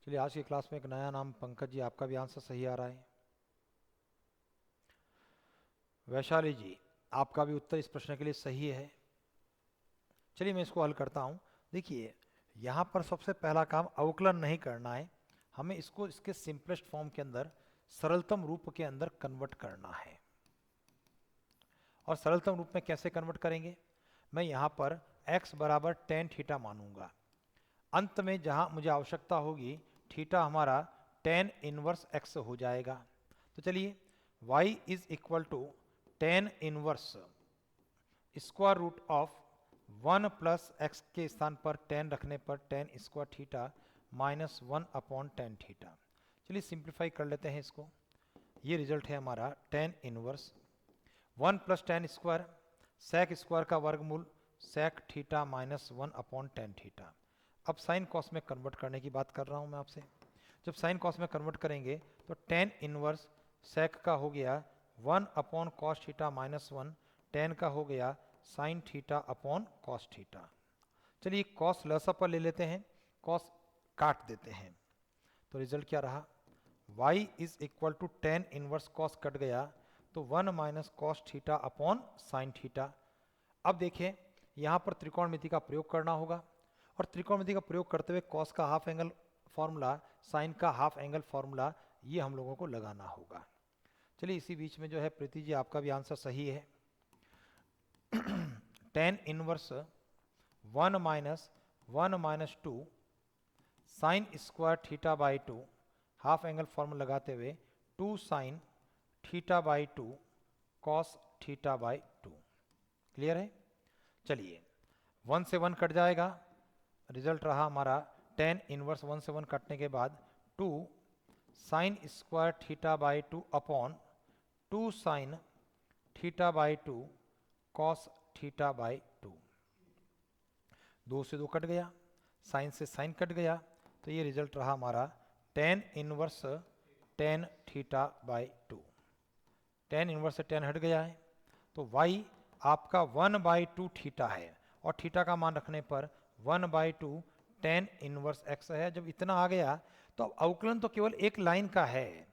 चलिए आज की क्लास में एक नया नाम पंकज जी, आपका भी आंसर सही आ रहा है। वैशाली जी, आपका भी उत्तर इस प्रश्न के लिए सही है। चलिए मैं इसको हल करता हूँ। देखिए यहाँ पर सबसे पहला काम अवकलन नहीं करना है, हमें इसको इसके सिंपलेस्ट फॉर्म के अंदर, सरलतम रूप के अंदर कन्वर्ट करना है। और सरलतम रूप में कैसे कन्वर्ट करेंगे? मैं यहाँ पर x बराबर टेन थीटा मानूंगा। अंत में जहाँ मुझे आवश्यकता होगी थीटा हमारा टेन इनवर्स x हो जाएगा। तो चलिए y is equal to tan inverse square root of 1 plus x के स्थान पर टेन रखने पर tan square theta minus 1 upon tan theta. चलिए सिंप्लीफाई कर लेते हैं इसको। ये रिजल्ट है हमारा tan inverse 1 plus tan square, sec square का वर्गमूल sec theta minus 1 upon tan theta. अब साइन कॉस में कन्वर्ट करने की बात कर रहा हूँ मैं आपसे। जब साइन कॉस में कन्वर्ट करेंगे तो टेन इनवर्स सेक का हो गया 1 upon cos theta minus 1, ten का हो गया sine theta upon cos theta. चलिए कॉस लसा पर ले लेते हैं, कॉस काट देते हैं, तो रिजल्ट क्या रहा? y is equal to tan inverse cos cut गया तो 1 minus cos theta upon sine theta. अब देखिए यहाँ पर त्रिकोणमिति का प्रयोग करना होगा, और त्रिकोणमिति का प्रयोग करते हुए कॉस का हाफ एंगल फॉर्मूला, साइन का हाफ एंगल फॉर्मूला, ये हम लोगों को लगाना होगा। चलिए इसी बीच में जो है प्रीति जी, आपका भी आंसर सही है। Ten inverse 1 minus two sine square theta by two, half angle formula लगाते हुए 2 sine theta by two cos theta by two. Clear है? चलिए 1 से 1 कट जाएगा, रिजल्ट रहा हमारा टेन इनवर्स 1 से 1 कटने के बाद 2 sine square theta by two upon 2 sine theta by two cos theta by two. 2 से 2 कट गया, साइन से साइन कट गया, तो ये रिजल्ट रहा हमारा tan inverse tan theta by two. Tan inverse से टेन हट गया है, तो y आपका 1 बाई टू थीटा है, और थीटा का मान रखने पर 1 by two tan inverse x है। जब इतना आ गया तो अब अवकलन तो केवल एक लाइन का है,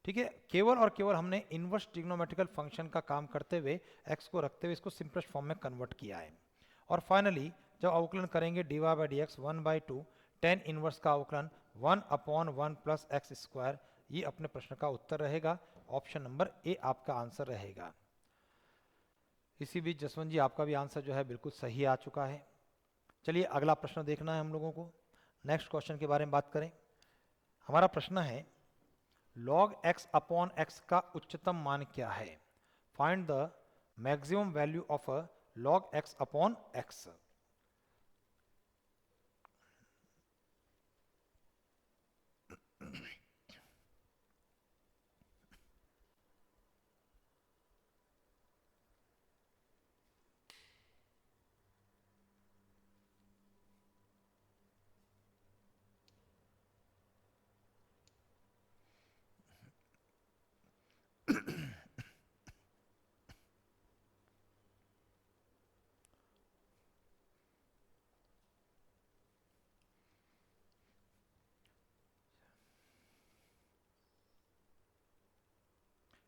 ठीक है। केवल और केवल हमने इनवर्स ट्रिग्नोमेट्रिकल फंक्शन का काम करते हुए x को रखते हुए इसको सिंपलेस्ट फॉर्म में कन्वर्ट किया है। और फाइनली जब अवकलन करेंगे dy by d x 1 by two tan inverse का अवकलन 1 अपॉन 1 प्लस एक्स स्क्वायर, ये अपने प्रश्न का उत्तर रहेगा। ऑप्शन नंबर ए आपका आंसर रहेगा। इसी बीच जसवंत जी, आपका भी आंसर जो है बिल्कुल सही आ चुका है। चलिए अगला प्रश्न देखना है हम लोगों को। नेक्स्ट क्वेश्चन के बारे में बात करें। हमारा प्रश्न है log x अपॉन x का उच्चतम मान क्या है? Find the maximum value of log x upon x।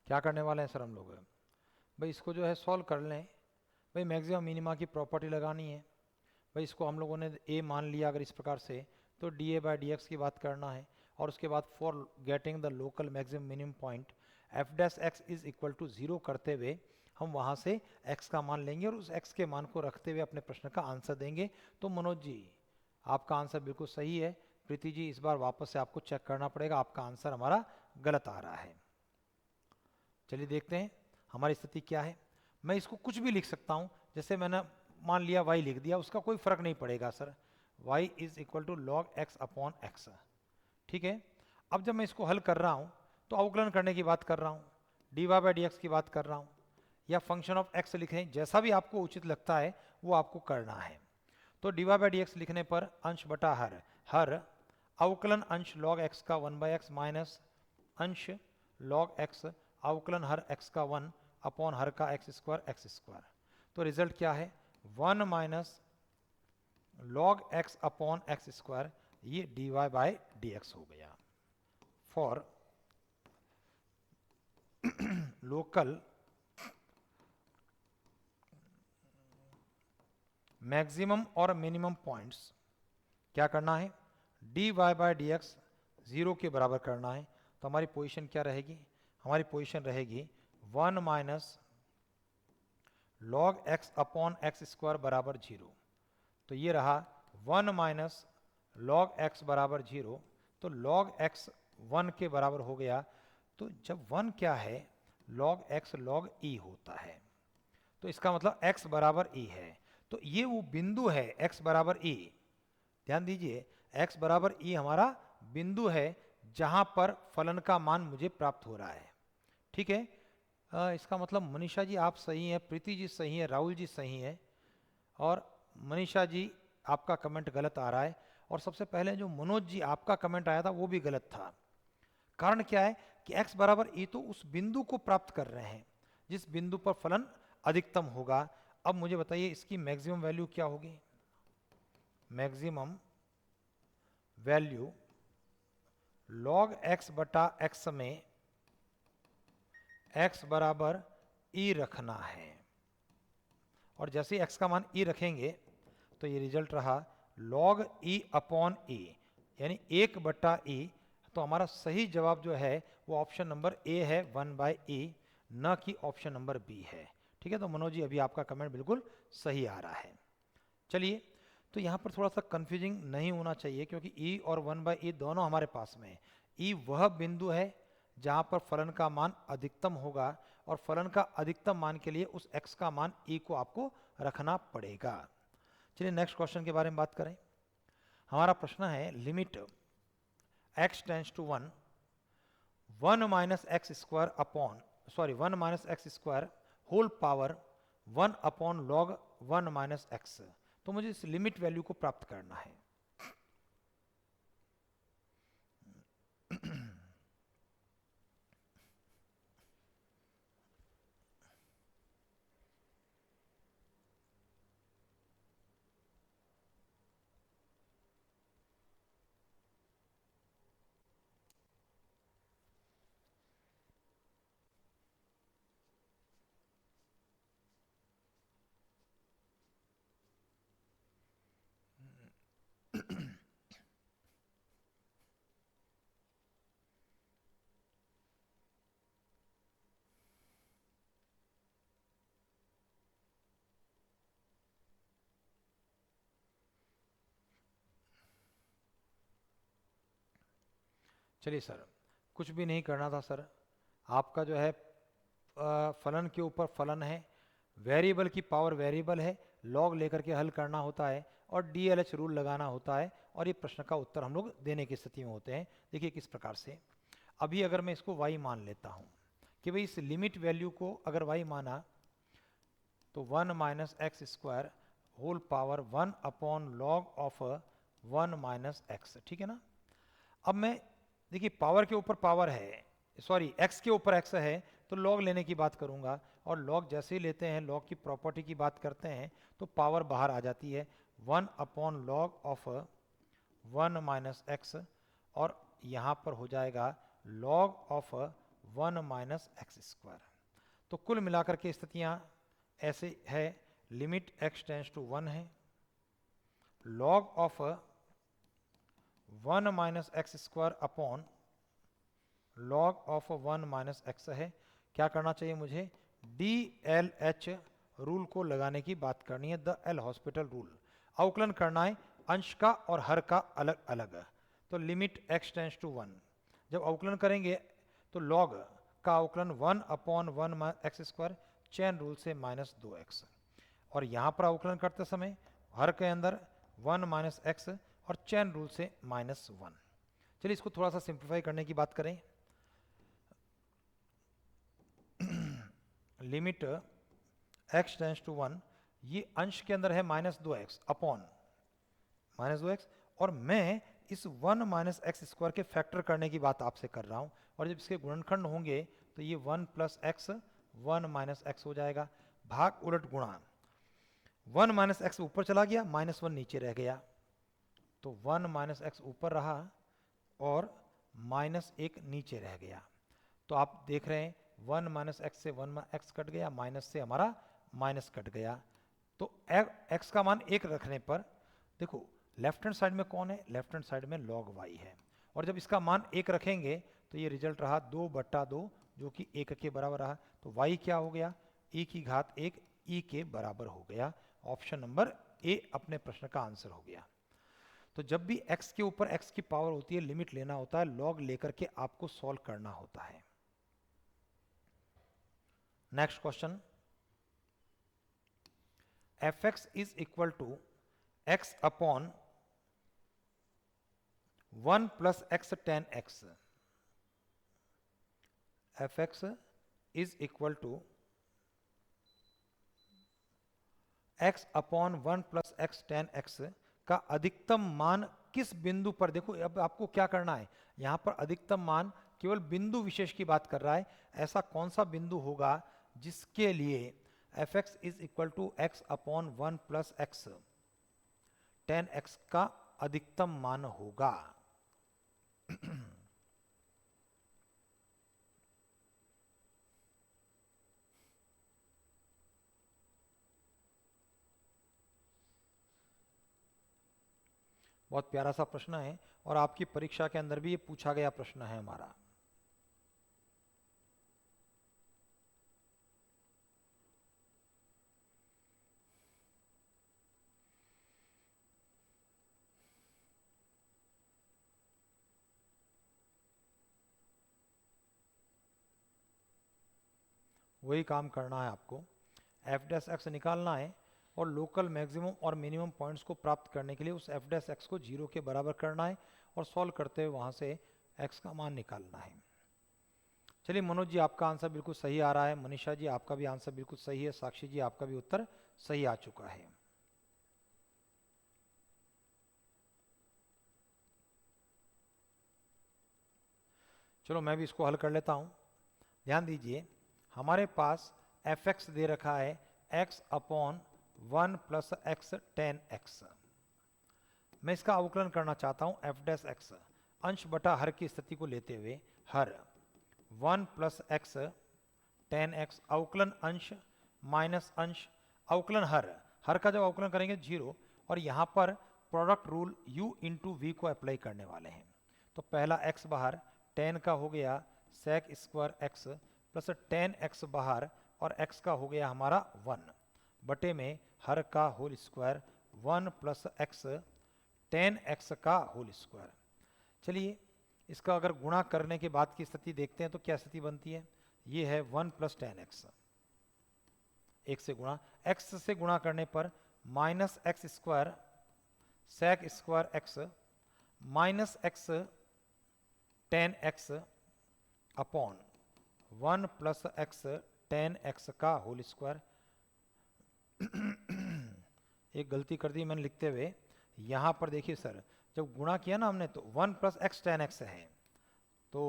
क्या करने वाले हैं सर हम लोग? भाई इसको जो है सॉल्व कर लें। भाई मैक्सिमम मिनिमा की प्रॉपर्टी लगानी है। भाई इसको हम लोगों ने a मान लिया अगर इस प्रकार से, तो d a by d x की बात करना है, और उसके बाद for getting the local maximum minimum point f dash x is equal to 0 करते हुए हम वहाँ से x का मान लेंगे और उस x के मान को रखते हुए अपने प्रश्न का आंसर देंगे। तो मनोज जी, आपका आंसर बिल्कुल सही है। प्रीति जी, इस बार वापस से आपको चेक करना पड़ेगा, आपका आंसर हमारा गलत आ रहा है। चलिए देखते हैं हमारी स्थिति क्या है। मैं इसको कुछ भी लिख सकता हूँ, जैसे मैंने मान लिया y लिख दिया, उसका कोई फर्क नहीं पड़ेगा sir. y is equal to log x upon x, ठीक है। अब जब मैं इसको हल कर रहा हूँ तो अवकलन करने की बात कर रहा हूँ, dy बाई डी एक्स की बात कर रहा हूँ, या फंक्शन ऑफ x लिखें, जैसा भी आपको उचित लगता है वो आपको करना है। तो dy बाई डी एक्स लिखने पर अंश बटा हर अवकलन अंश लॉग x का 1 बाई एक्स माइनस अंश लॉग x अवकलन हर x का 1 अपॉन हर का एक्स स्क्वायर। तो रिजल्ट क्या है? 1 minus log x upon x square, ये dy बाई dx हो गया। फॉर लोकल मैक्सिमम और मिनिमम पॉइंट्स क्या करना है, dy बाय dx 0 के बराबर करना है। तो हमारी पोजीशन क्या रहेगी, हमारी पोजीशन रहेगी 1 minus log x upon x square बराबर 0। तो ये रहा 1 माइनस लॉग x बराबर 0। तो लॉग x 1 के बराबर हो गया। तो जब 1 क्या है, लॉग x लॉग e होता है। तो इसका मतलब x बराबर e है। तो ये वो बिंदु है x बराबर e, ध्यान दीजिए x बराबर e हमारा बिंदु है जहां पर फलन का मान मुझे प्राप्त हो रहा है। ठीक है, इसका मतलब मनीषा जी आप सही हैं, प्रीति जी सही है, राहुल जी सही है, और मनीषा जी आपका कमेंट गलत आ रहा है। और सबसे पहले जो मनोज जी आपका कमेंट आया था वो भी गलत था। कारण क्या है कि x बराबर e तो उस बिंदु को प्राप्त कर रहे हैं जिस बिंदु पर फलन अधिकतम होगा। अब मुझे बताइए इसकी मैक्सिमम वैल्यू क्या होगी, मैक्सिमम वैल्यू log x बटा x में x बराबर e रखना है, और जैसे x का मान e रखेंगे तो ये रिजल्ट रहा log e अपॉन e, यानी 1 बटा e। तो हमारा सही जवाब जो है वो ऑप्शन नंबर ए है 1 बाई e, न कि ऑप्शन नंबर बी है। ठीक है, तो मनोज जी अभी आपका कमेंट बिल्कुल सही आ रहा है। चलिए, तो यहाँ पर थोड़ा सा कंफ्यूजिंग नहीं होना चाहिए क्योंकि e और 1 बाई e दोनों हमारे पास में है। e वह बिंदु है जहाँ पर फलन का मान अधिकतम होगा, और फलन का अधिकतम मान के लिए उस x का मान e को आपको रखना पड़ेगा। चलिए नेक्स्ट क्वेश्चन के बारे में बात करें। हमारा प्रश्न है limit x tends to 1 1 minus x square upon 1 minus x square whole power 1 upon log 1 minus x. तो मुझे इस लिमिट वैल्यू को प्राप्त करना है। चलिए सर, कुछ भी नहीं करना था सर। आपका जो है फलन के ऊपर फलन है, वेरिएबल की पावर वेरिएबल है, लॉग लेकर के हल करना होता है और डीएलएच रूल लगाना होता है, और ये प्रश्न का उत्तर हम लोग देने की स्थिति में होते हैं। देखिए किस प्रकार से, अभी अगर मैं इसको y मान लेता हूँ कि भाई इस लिमिट वैल्यू को अगर y माना तो 1 minus x square whole power 1 upon log of 1 minus x. ठीक है ना। अब मैं देखिए पावर के ऊपर पावर है, सॉरी x के ऊपर x है, तो लॉग लेने की बात करूंगा, और लॉग जैसे ही लेते हैं लॉग की प्रॉपर्टी की बात करते हैं तो पावर बाहर आ जाती है 1 upon log of 1 minus x, और यहाँ पर हो जाएगा log of 1 minus x square. तो कुल मिलाकर के स्थितियाँ ऐसे है, लिमिट x टेंड्स टू 1 है, log of 1 minus x square upon log of 1 minus x है। क्या करना चाहिए मुझे, DLH रूल को लगाने की बात करनी है, द एल हॉस्पिटल रूल। अवकलन करना है अंश का और हर का अलग अलग। तो लिमिट x टेंड्स टू 1, जब अवकलन करेंगे तो लॉग का अवकलन 1 upon 1 x square chain rule से माइनस 2x, और यहाँ पर अवकलन करते समय हर के अंदर 1 माइनस एक्स और चैन रूल से माइनस 1। चलिए इसको थोड़ा सा सिंप्लीफाई करने की बात करें। लिमिट x टेंड्स टू 1, ये अंश के अंदर है minus 2x upon minus 2x, और मैं इस 1 माइनस एक्स स्क्वायर के फैक्टर करने की बात आपसे कर रहा हूँ, और जब इसके गुणनखंड होंगे तो ये 1 प्लस एक्स 1 माइनस एक्स हो जाएगा, भाग उलट गुणा 1 माइनस एक्स ऊपर चला गया, माइनस 1 नीचे रह गया, तो 1 माइनस एक्स ऊपर रहा और माइनस एक नीचे रह गया। तो आप देख रहे हैं 1 माइनस एक्स से 1 एक्स कट गया, माइनस से हमारा माइनस कट गया। तो एक्स का मान एक रखने पर देखो लेफ्ट हैंड साइड में कौन है, लेफ्ट हैंड साइड में log y है, और जब इसका मान एक रखेंगे तो ये रिजल्ट रहा 2/2 जो कि 1 के बराबर रहा। तो y क्या हो गया, e की घात 1 e के बराबर हो गया। ऑप्शन नंबर ए अपने प्रश्न का आंसर हो गया। तो जब भी x के ऊपर x की पावर होती है, लिमिट लेना होता है, log लेकर के आपको सॉल्व करना होता है। Next question, fx is equal to x upon 1 plus x tan x. fx is equal to x upon 1 plus x tan x का अधिकतम मान किस बिंदु पर, देखो अब आपको क्या करना है, यहां पर अधिकतम मान केवल बिंदु विशेष की बात कर रहा है। ऐसा कौन सा बिंदु होगा जिसके लिए fx is equal to x upon 1 plus x tan x का अधिकतम मान होगा। बहुत प्यारा सा प्रश्न है और आपकी परीक्षा के अंदर भी ये पूछा गया प्रश्न है हमारा। वही काम करना है आपको, एफ डैश एक्स निकालना है और लोकल मैक्सिमम और मिनिमम पॉइंट्स को प्राप्त करने के लिए उस एफ डैश एक्स को 0 के बराबर करना है और सॉल्व करते हुए वहां से एक्स का मान निकालना है। चलिए मनोज जी आपका आंसर बिल्कुल सही आ रहा है, मनीषा जी आपका भी आंसर बिल्कुल सही है, साक्षी जी आपका भी उत्तर सही आ चुका है। चलो मैं भी इसको हल कर लेता हूं। ध्यान दीजिए हमारे पास एफ एक्स दे रखा है x upon 1 plus x tan x. मैं इसका अवकलन करना चाहता हूं एफ डैश एक्स अंश बटा हर की स्थिति को लेते हुए, हर 1 प्लस एक्स टेन एक्स अवकलन अंश माइनस अंश अवकलन हर का जब अवकलन करेंगे 0, और यहां पर product rule u into v को अप्लाई करने वाले हैं। तो पहला x बाहर, टेन का हो गया sec square x plus tan x बाहर, और x का हो गया हमारा 1 बटे में हर का whole square 1 plus x tan x का होल स्क्वायर। चलिए इसका अगर गुणा करने के बाद की स्थिति देखते हैं तो क्या स्थिति बनती है, ये है 1 प्लस टेन एक्स, एक से गुणा, x से गुणा करने पर minus x square sec square x minus x tan x upon 1 plus x tan x का होल स्क्वायर। एक गलती कर दी मैंने लिखते हुए, यहां पर देखिए सर जब गुणा किया ना हमने तो 1 प्लस एक्स टेन एक्स है, तो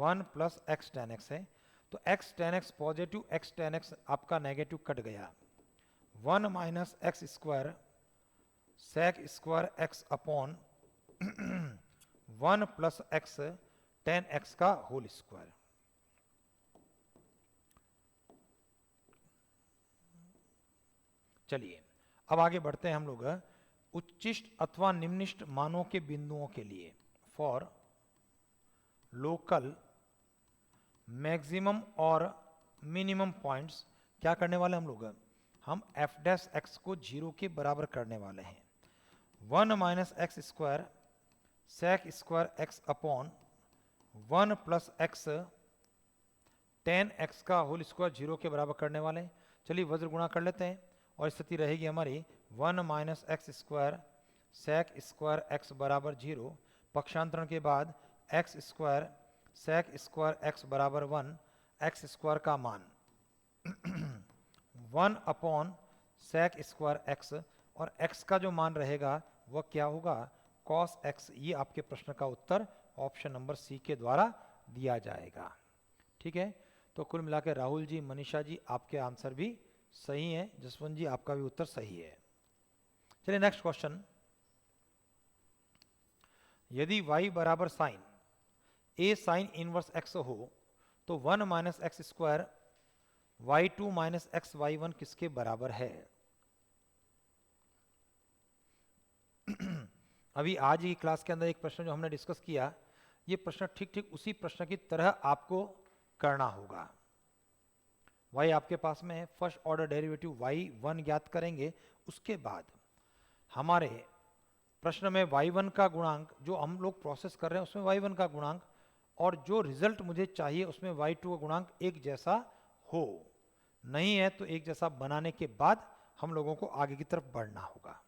1 प्लस एक्स टेन एक्स है, तो x tan x positive x tan x आपका नेगेटिव कट गया, 1 minus x square sec square x upon 1 plus x tan x का होल स्क्वायर। चलिए अब आगे बढ़ते हैं हम लोग उच्चिष्ट अथवा निम्निष्ट मानों के बिंदुओं के लिए, फॉर लोकल मैक्सिमम और मिनिमम पॉइंट्स। क्या करने वाले हम लोग, हम एफ डैश एक्स को 0 के बराबर करने वाले हैं। 1 minus x square sec square x upon 1 plus x tan x का होल स्क्वायर 0 के बराबर करने वाले हैं। चलिए वज्र गुणा कर लेते हैं और स्थिति रहेगी हमारी 1 minus x square sec square x बराबर 0, पक्षांतरण के बाद x square sec square x बराबर 1, एक्स स्क्वायर का मान 1 अपॉन सेक स्क्वायर एक्स, और x का जो मान रहेगा वह क्या होगा, कॉस x। ये आपके प्रश्न का उत्तर ऑप्शन नंबर सी के द्वारा दिया जाएगा। ठीक है, तो कुल मिलाकर राहुल जी, मनीषा जी आपके आंसर भी सही है, जसवंत जी आपका भी उत्तर सही है। चलिए नेक्स्ट क्वेश्चन, यदि y बराबर sine a sine inverse x हो तो 1 minus x square y2 minus x y1 किसके बराबर है? अभी आज की क्लास के अंदर एक प्रश्न जो हमने डिस्कस किया, ये प्रश्न ठीक ठीक उसी प्रश्न की तरह आपको करना होगा। y आपके पास में है, फर्स्ट ऑर्डर डेरिवेटिव y1 ज्ञात करेंगे, उसके बाद हमारे प्रश्न में y1 का गुणांक जो हम लोग प्रोसेस कर रहे हैं उसमें y1 का गुणांक, और जो रिजल्ट मुझे चाहिए उसमें y2 का गुणांक एक जैसा हो, नहीं है तो एक जैसा बनाने के बाद हम लोगों को आगे की तरफ बढ़ना होगा।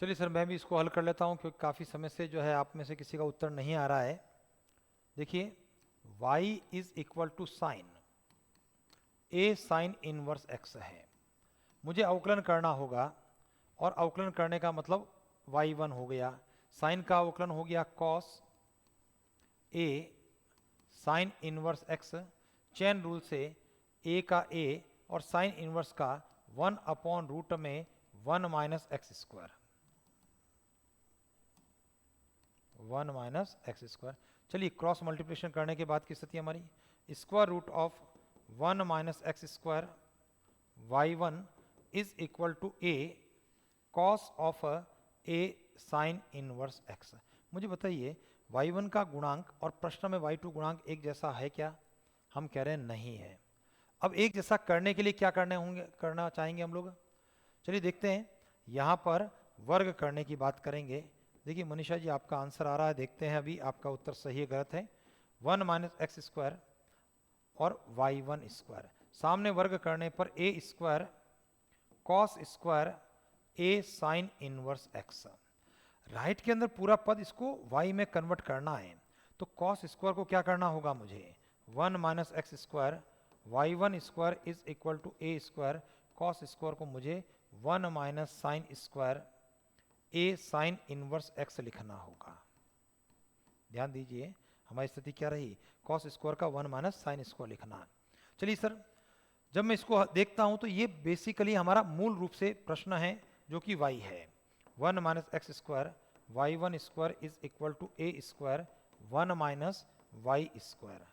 चलिए सर, मैं भी इसको हल कर लेता हूँ क्योंकि काफ़ी समय से जो है आप में से किसी का उत्तर नहीं आ रहा है। देखिए, y is equal to sine a sine inverse x है, मुझे अवकलन करना होगा, और अवकलन करने का मतलब y1 हो गया, साइन का अवकलन हो गया cos a sine inverse x, chain rule से a का a और साइन इनवर्स का 1 अपॉन रूट में 1 minus x square, 1 minus x square. चलिए, क्रॉस मल्टीप्लिकेशन करने के बाद की स्थिति हमारी square root of 1 minus x square y1 is equal to a cos of a sine inverse x। मुझे बताइए, y1 का गुणांक और प्रश्न में y2 गुणांक एक जैसा है क्या? हम कह रहे हैं नहीं है। अब एक जैसा करने के लिए क्या करना चाहेंगे हम लोग? चलिए देखते हैं, यहाँ पर वर्ग करने की बात करेंगे। देखिए मनीषा जी, आपका आंसर आ रहा है, देखते हैं अभी आपका उत्तर सही है गलत है। 1 माइनस एक्स स्क्वायर और y1 स्क्वायर, सामने वर्ग करने पर a square cos square a sine inverse x। Right के अंदर पूरा पद इसको y में कन्वर्ट करना है, तो कॉस स्क्वायर को क्या करना होगा मुझे? 1 minus x square y1 square is equal to a square, cos square को मुझे 1 minus sine square a sine inverse x लिखना होगा। ध्यान दीजिए हमारी स्थिति क्या रही, कॉस स्क्वायर का 1 माइनस साइन स्क्वायर लिखना। चलिए सर, जब मैं इसको देखता हूं तो ये बेसिकली हमारा मूल रूप से प्रश्न है जो कि y है। 1 minus x square y1 square is equal to a square 1 minus y square.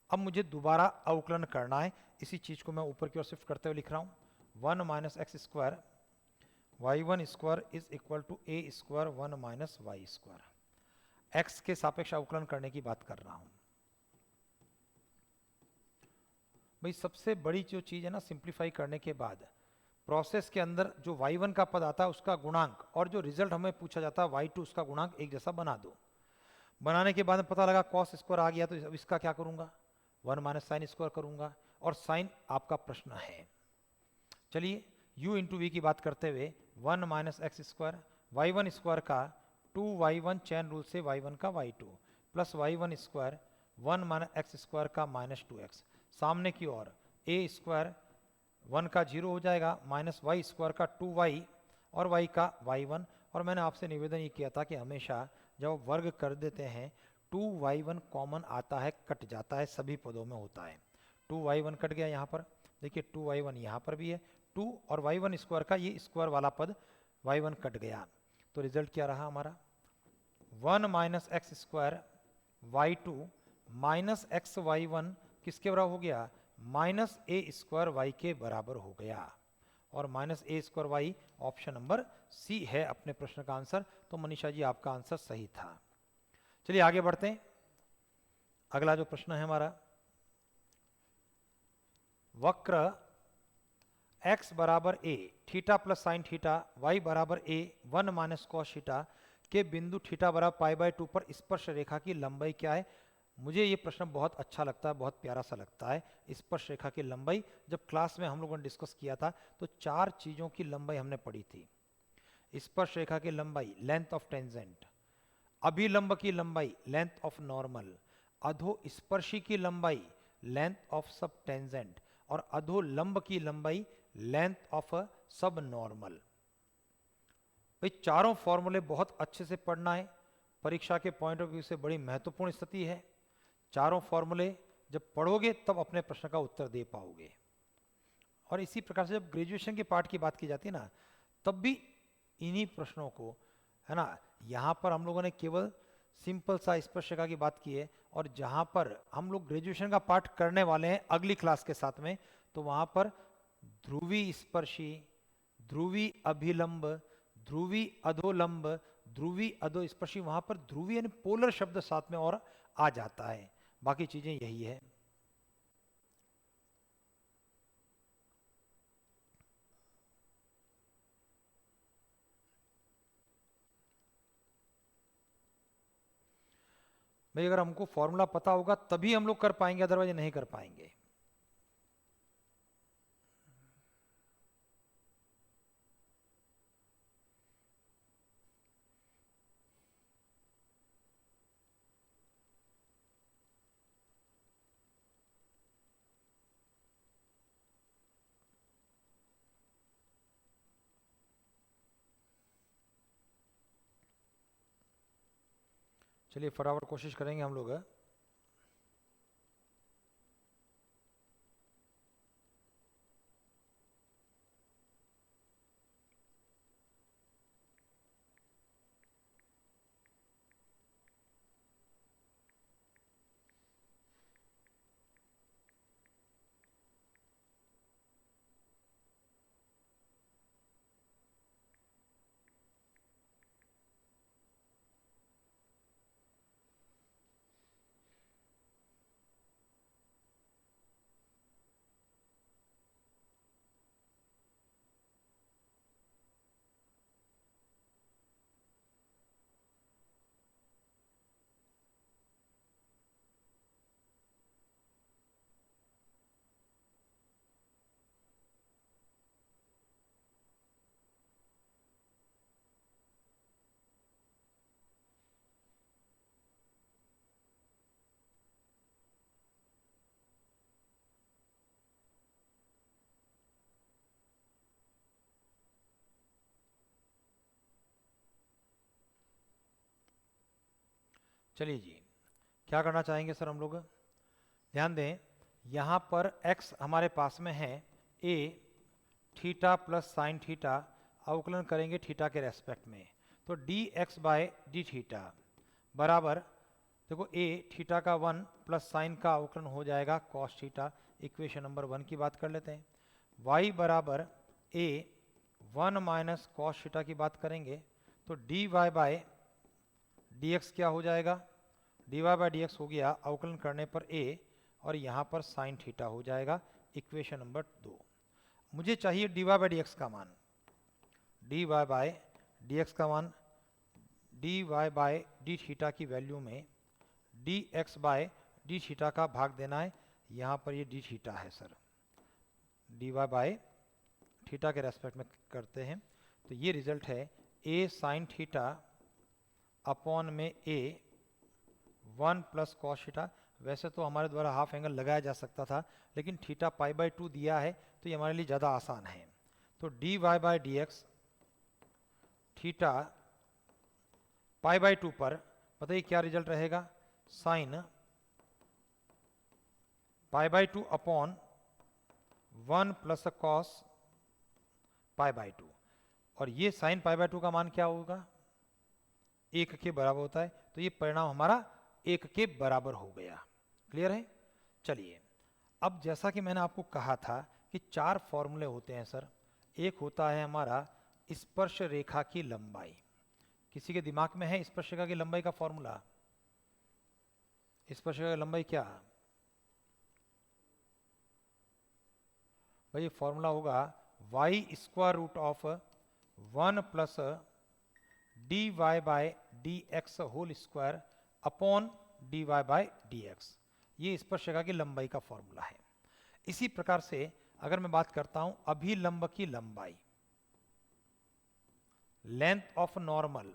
अब मुझे दोबारा अवकलन करना है, इसी चीज को मैं ऊपर की ओर शिफ्ट करते हुए लिख रहा हूं। 1 minus x square y1 square is equal to a square 1 minus y square. x के सापेक्ष अवकलन करने की बात कर रहा हूं। भाई सबसे बड़ी जो चीज है ना, सिंप्लीफाई करने के बाद प्रोसेस के अंदर जो y1 का पद आता है उसका गुणांक और जो रिजल्ट हमें पूछा जाता है y2 उसका गुणांक एक जैसा बना दो। बनाने के बाद में पता लगा कॉस स्क्वायर आ गया, तो अब इसका क्या करूंगा? 1 माइनस साइन स्क्वायर करूंगा, और साइन आपका प्रश्न है। चलिए u इंटू वी की बात करते हुए 1 minus x square y1 square का 2y1 चैन रूल से y1 का y2 plus y1 square 1 minus x square का माइनस 2x, सामने की ओर a स्क्वायर 1 का 0 हो जाएगा, माइनस वाई स्क्वायर का 2y और y का y1। और मैंने आपसे निवेदन ये किया था कि हमेशा जब वर्ग कर देते हैं 2y1 कॉमन आता है, कट जाता है, सभी पदों में होता है। 2y1 कट गया यहाँ पर, देखिए 2y1 यहाँ पर भी है, 2 और y1 स्क्वायर का ये स्क्वायर वाला पद y1 कट गया, तो रिजल्ट क्या रहा हमारा? 1 minus x square y2 minus x y1 किसके बराबर हो गया? माइनस ए स्क्वायर वाई के बराबर हो गया, और minus a square y option number c है अपने प्रश्न का आंसर। तो मनीषा जी आपका आंसर सही था। चलिए आगे बढ़ते हैं। अगला जो प्रश्न है हमारा, वक्र x बराबर a theta plus sine theta y बराबर a 1 माइनस कॉस थीटा के बिंदु थीटा बराबर पाई बाय 2 पर स्पर्श रेखा की लंबाई क्या है। मुझे ये प्रश्न बहुत अच्छा लगता है, बहुत प्यारा सा लगता है। स्पर्श रेखा की लंबाई जब क्लास में हम लोगों ने डिस्कस किया था तो 4 चीजों की लंबाई हमने पढ़ी थी। स्पर्श रेखा की लंबाई लेंथ ऑफ टेंजेंट, अभिलंब की लंबाई लेंथ ऑफ नॉर्मल, अधोस्पर्शी की लंबाई लेंथ ऑफ सब टेंजेंट और अधोलंब की लंबाई लेंथ ऑफ सब नॉर्मल। भाई चारों फॉर्मूले बहुत अच्छे से पढ़ना है, परीक्षा के पॉइंट ऑफ व्यू से बड़ी महत्वपूर्ण स्थिति है। चारों फॉर्मूले जब पढ़ोगे तब अपने प्रश्न का उत्तर दे पाओगे। और इसी प्रकार से जब ग्रेजुएशन के पार्ट की बात की जाती है ना, तब भी इन्हीं प्रश्नों को, है ना, यहाँ पर हम लोगों ने केवल सिंपल सा स्पर्श रेखा की बात की है, और जहाँ पर हम लोग ग्रेजुएशन का पार्ट करने वाले हैं अगली क्लास के साथ में, तो वहाँ पर ध्रुवी स्पर्शी, ध्रुवी अभिलंब, ध्रुवी अधोलंब, ध्रुवी अधोस्पर्शी, वहाँ पर ध्रुवी यानी पोलर शब्द साथ में और आ जाता है। बाकी चीजें यही है। भाई अगर हमको फॉर्मूला पता होगा तभी हम लोग कर पाएंगे, अदरवाइज नहीं कर पाएंगे। चलिए फटाफट कोशिश करेंगे हम लोग। चलिए जी, क्या करना चाहेंगे सर हम लोग। ध्यान दें, यहाँ पर x हमारे पास में है, a theta plus sine theta, अवकलन करेंगे थीटा के रेस्पेक्ट में, तो dx बाय डी थीटा बराबर, देखो a थीटा का 1 प्लस साइन का अवकलन हो जाएगा cos थीटा। इक्वेशन नंबर 1 की बात कर लेते हैं। y बराबर a 1 माइनस कॉस थीटा की बात करेंगे, तो dy बाय dx क्या हो जाएगा, dy बाय dx हो गया अवकलन करने पर a, और यहाँ पर साइन थीटा हो जाएगा। Equation number 2। मुझे चाहिए dy बाय dx का मान, dy बाय dx का मान, dy बाय डी थीटा की वैल्यू में dx बाय डी थीटा का भाग देना है। यहाँ पर ये डी थीटा है सर, dy बाय थीटा के रेस्पेक्ट में करते हैं, तो ये रिजल्ट है a साइन थीटा अपॉन में a 1 प्लस कॉस थीटा। वैसे तो हमारे द्वारा हाफ एंगल लगाया जा सकता था, लेकिन थीटा पाई बाय 2 दिया है तो ये हमारे लिए ज़्यादा आसान है। तो dy by dx theta pi by 2 पर बताइए क्या रिजल्ट रहेगा, sine pi by 2 upon 1 plus cos pi by 2, और ये साइन पाई बाय 2 का मान क्या होगा, 1 के बराबर होता है, तो ये परिणाम हमारा 1 के बराबर हो गया। क्लियर है। चलिए, अब जैसा कि मैंने आपको कहा था कि 4 फॉर्मूले होते हैं सर। एक होता है हमारा स्पर्श रेखा की लंबाई। किसी के दिमाग में है स्पर्श रेखा की लंबाई का फॉर्मूला? स्पर्श रेखा की लंबाई क्या भाई, फॉर्मूला होगा y square root of 1 plus d y by d x whole square upon d y by d x. ये स्पर्शरेखा की लंबाई का फॉर्मूला है। इसी प्रकार से अगर मैं बात करता हूं अभिलंब की लंबाई, लेंथ ऑफ नॉर्मल,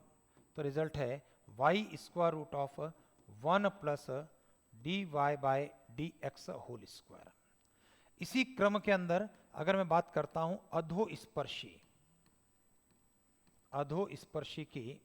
तो रिजल्ट है y square root of 1 plus d y by d x whole square. इसी क्रम के अंदर अगर मैं बात करता हूं अधोस्पर्शी की,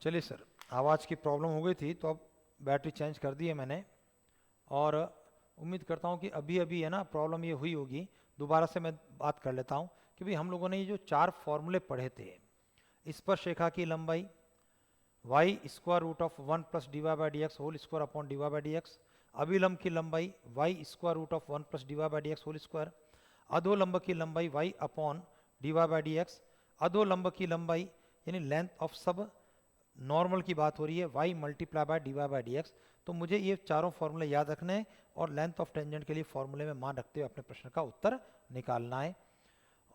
चलिए सर आवाज़ की प्रॉब्लम हो गई थी तो अब बैटरी चेंज कर दी है मैंने, और उम्मीद करता हूँ कि अभी अभी है ना प्रॉब्लम ये हुई होगी। दोबारा से मैं बात कर लेता हूँ कि भाई हम लोगों ने ये जो 4 फॉर्मूले पढ़े थे, स्पर्शरेखा की लंबाई y square root of 1 plus d y by d x whole square upon d y by d x, अभिलंब की लंबाई y square root of 1 plus d y by d x whole square, अधोलंब की लंबाई y upon d y by d x, अधोलंब की लंबाई यानी लेंथ ऑफ सब नॉर्मल की बात हो रही है y multiply by d y by d x. तो मुझे ये चारों फॉर्मूले याद रखने हैं और लेंथ ऑफ टेंजेंट के लिए फॉर्मूले में मान रखते हुए अपने प्रश्न का उत्तर निकालना है।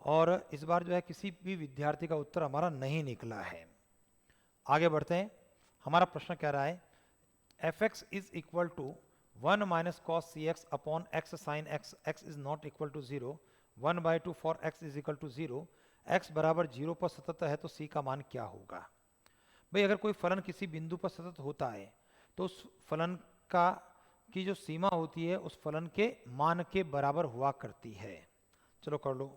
और इस बार जो है किसी भी विद्यार्थी का उत्तर हमारा नहीं निकला है। आगे बढ़ते हैं। हमारा प्रश्न कह रहा है f x is equal to 1 minus cos c x upon x sine x, x is not equal to 0, 1/2 for x is equal to 0, x बराबर 0 पर सतत है तो सी का मान क्या होगा। भाई अगर कोई फलन किसी बिंदु पर सतत होता है तो उस फलन का की जो सीमा होती है उस फलन के मान के बराबर हुआ करती है। चलो कर लो।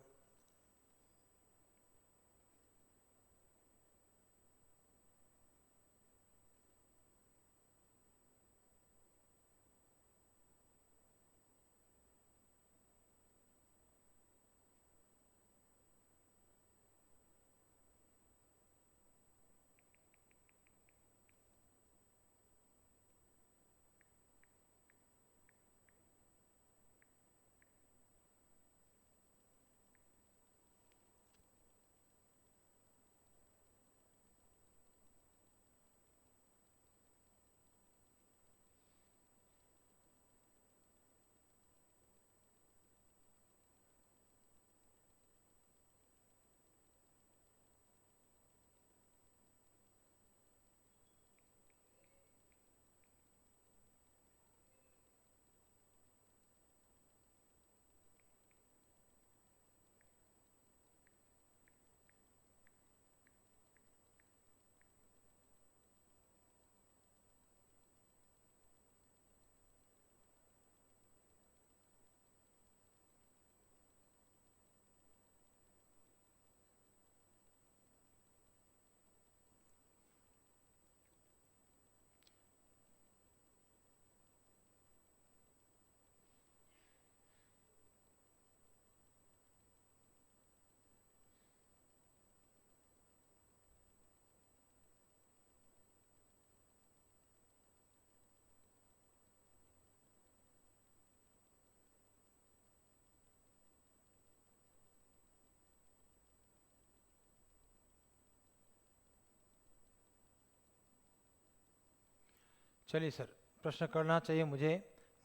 चलिए सर, प्रश्न करना चाहिए मुझे।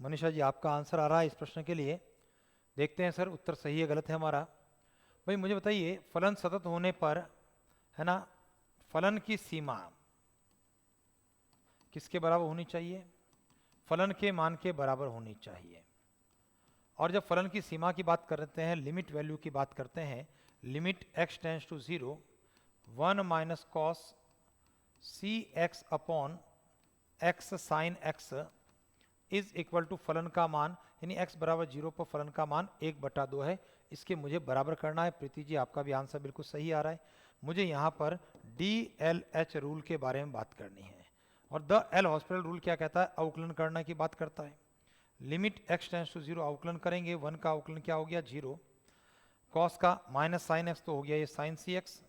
मनीषा जी, आपका आंसर आ रहा है इस प्रश्न के लिए। देखते हैं सर उत्तर सही है गलत है हमारा। भाई मुझे बताइए, फलन सतत होने पर, है ना, फलन की सीमा किसके बराबर होनी चाहिए? फलन के मान के बराबर होनी चाहिए। और जब फलन की सीमा की बात करते हैं, लिमिट वैल्यू की बात करते हैं, limit x tends to 0 1 minus cos c x upon x sine x is equal to फलन का मान, यानी x बराबर 0 पर फलन का मान 1/2 है। इसके मुझे बराबर करना है। प्रीति जी, आपका भी आंसर बिल्कुल सही आ रहा है। मुझे यहाँ पर DLH रूल के बारे में बात करनी है। और द एल हॉस्पिटल रूल क्या कहता है? अवकलन करने की बात करता है। लिमिट x टेंस टू 0 अवकलन करेंगे, 1 का अवकलन क्या हो गया? 0। कॉस का माइनस साइन एक्स तो हो गया ये साइन सी एक्स,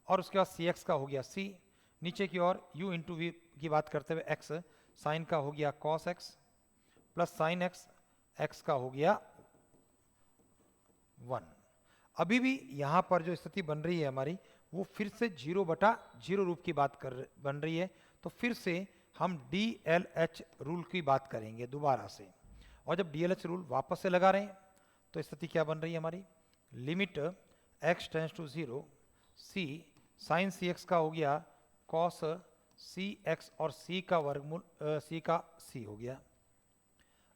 और उसके बाद सी एक्स का हो गया सी। नीचे की ओर u इंटू वी की बात करते हुए x, साइन का हो गया cos x plus sign x, x का हो गया 1। अभी भी यहाँ पर जो स्थिति बन रही है हमारी, वो फिर से 0/0 रूप की बात बन रही है। तो फिर से हम DLH रूल की बात करेंगे दोबारा से। और जब DLH रूल वापस से लगा रहे हैं तो स्थिति क्या बन रही है हमारी? Limit x tends to 0 c sine c x का हो गया कॉस सी एक्स, और c का वर्गमूल c का c हो गया,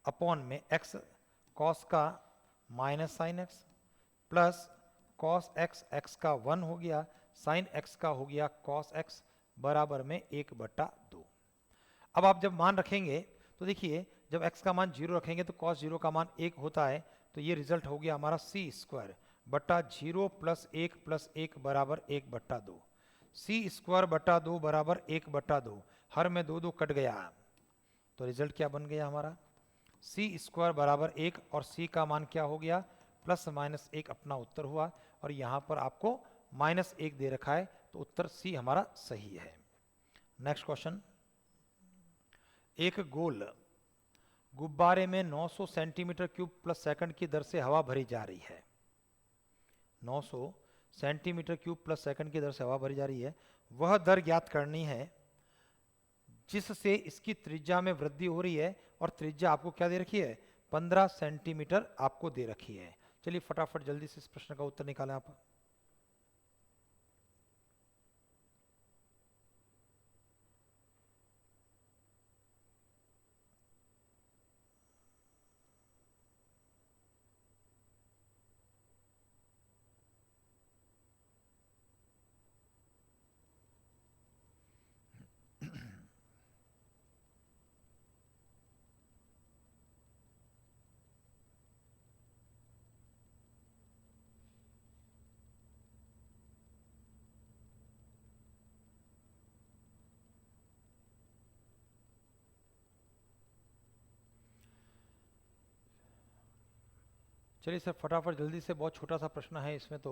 अपॉन में x कॉस का minus sign x plus cos x, x का 1 हो गया, साइन एक्स का हो गया कॉस एक्स, बराबर में 1/2। अब आप जब मान रखेंगे तो देखिए, जब x का मान 0 रखेंगे तो cos 0 का मान 1 होता है। तो ये रिजल्ट हो गया हमारा c स्क्वायर बटा 0 प्लस 1 बराबर 1/2। c स्क्वायर बटा 2 बराबर 1/2। हर में 2 2 कट गया, तो रिजल्ट क्या बन गया हमारा? c स्क्वायर बराबर 1, और c का मान क्या हो गया? प्लस माइनस 1 अपना उत्तर हुआ। और यहाँ पर आपको -1 दे रखा है, तो उत्तर C हमारा सही है। नेक्स्ट क्वेश्चन, एक गोल गुब्बारे में 900 सेंटीमीटर क्यूब प्लस सेकंड की दर से हवा भरी जा रही है। 900 सेंटीमीटर क्यूब प्लस सेकंड की दर से हवा भरी जा रही है। वह दर ज्ञात करनी है जिससे इसकी त्रिज्या में वृद्धि हो रही है, और त्रिज्या आपको क्या दे रखी है? 15 सेंटीमीटर आपको दे रखी है। चलिए फटाफट जल्दी से इस प्रश्न का उत्तर निकालें आप। चलिए सर फटाफट जल्दी से, बहुत छोटा सा प्रश्न है, इसमें तो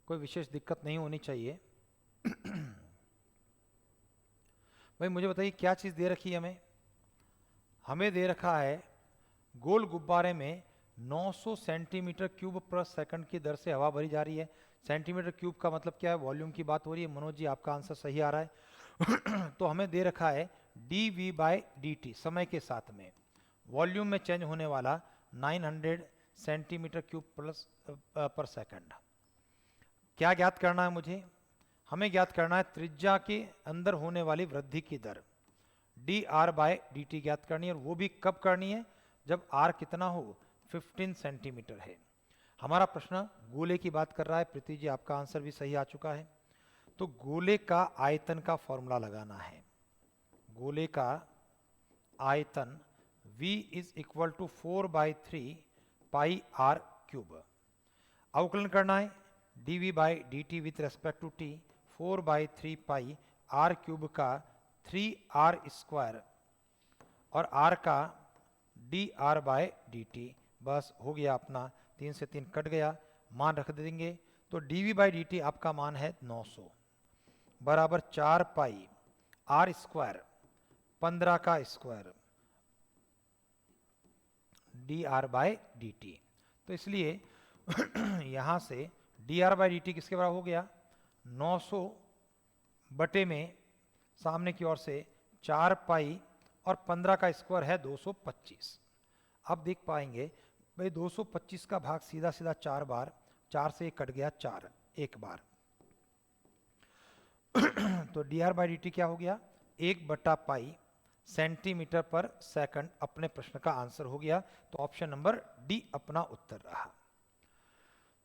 कोई विशेष दिक्कत नहीं होनी चाहिए। भाई मुझे बताइए क्या चीज़ दे रखी है हमें? हमें दे रखा है गोल गुब्बारे में 900 सेंटीमीटर क्यूब पर सेकंड की दर से हवा भरी जा रही है। सेंटीमीटर क्यूब का मतलब क्या है? वॉल्यूम की बात हो रही है। मनोज जी, आपका आंसर सही आ रहा है। तो हमें दे रखा है dV/dt, समय के साथ में वॉल्यूम में चेंज होने वाला 900 सेंटीमीटर क्यूब प्लस पर सेकंड। क्या ज्ञात करना है मुझे? हमें ज्ञात करना है त्रिज्या के अंदर होने वाली वृद्धि की दर, dr/dt ज्ञात करनी है। और वो भी कब करनी है? जब r कितना हो? 15 सेंटीमीटर है। हमारा प्रश्न गोले की बात कर रहा है। प्रीति जी, आपका आंसर भी सही आ चुका है। तो गोले का आयतन का फॉर्मूला लगाना है। गोले का आयतन V is equal to 4/3 pi r cube. अवकलन करना है dV/dt with respect to t, 4/3 pi r cube का 3r स्क्वायर, और r का dr/dt। बस हो गया अपना, 3 से 3 कट गया, मान रख देंगे। तो dV/dt आपका मान है 900 बराबर 4 पाई r स्क्वायर 15 का स्क्वायर dr/dt। तो इसलिए यहाँ से dr/dt किसके बराबर हो गया? 900 बटे में सामने की ओर से 4 पाई और 15 का स्क्वायर है 225। अब देख पाएंगे भाई 225 का भाग सीधा सीधा 4 बार, 4 से 1 कट गया 4 एक बार। तो dr/dt क्या हो गया, 1/पाई सेंटीमीटर पर सेकंड अपने प्रश्न का आंसर हो गया। तो ऑप्शन नंबर डी अपना उत्तर रहा।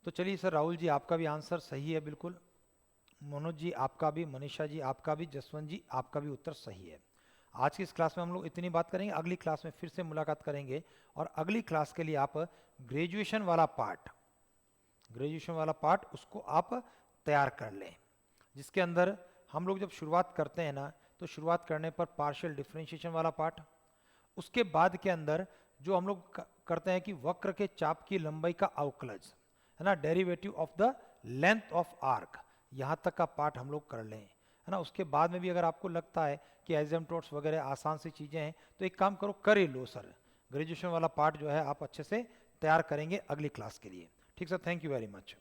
तो चलिए सर, राहुल जी आपका भी आंसर सही है बिल्कुल, मनोज जी आपका भी, मनीषा जी आपका भी, जसवंत जी आपका भी उत्तर सही है। आज की इस क्लास में हम लोग इतनी बात करेंगे, अगली क्लास में फिर से मुलाकात करेंगे और अगली क्लास के लिए आप ग्रेजुएशन वाला पार्ट उसको आप तैयार कर लें, जिसके अंदर हम लोग जब शुरुआत करते हैं ना, तो शुरुआत करने पर पार्शियल डिफरेंशिएशन वाला पार्ट, उसके बाद के अंदर जो हम लोग करते हैं कि वक्र के चाप की लंबाई का अवकलज है ना, derivative of the length of arc, यहाँ तक का पार्ट हम लोग कर लें, है ना। उसके बाद में भी अगर आपको लगता है कि एग्जाम्प्टोर्स वगैरह आसान सी चीज़ें हैं, तो एक काम करो, कर ही लो सर, ग्रेजुएशन वाला पार्ट जो है आप अच्छे से तैयार करेंगे अगली क्लास के लिए। ठीक sir, thank you very much.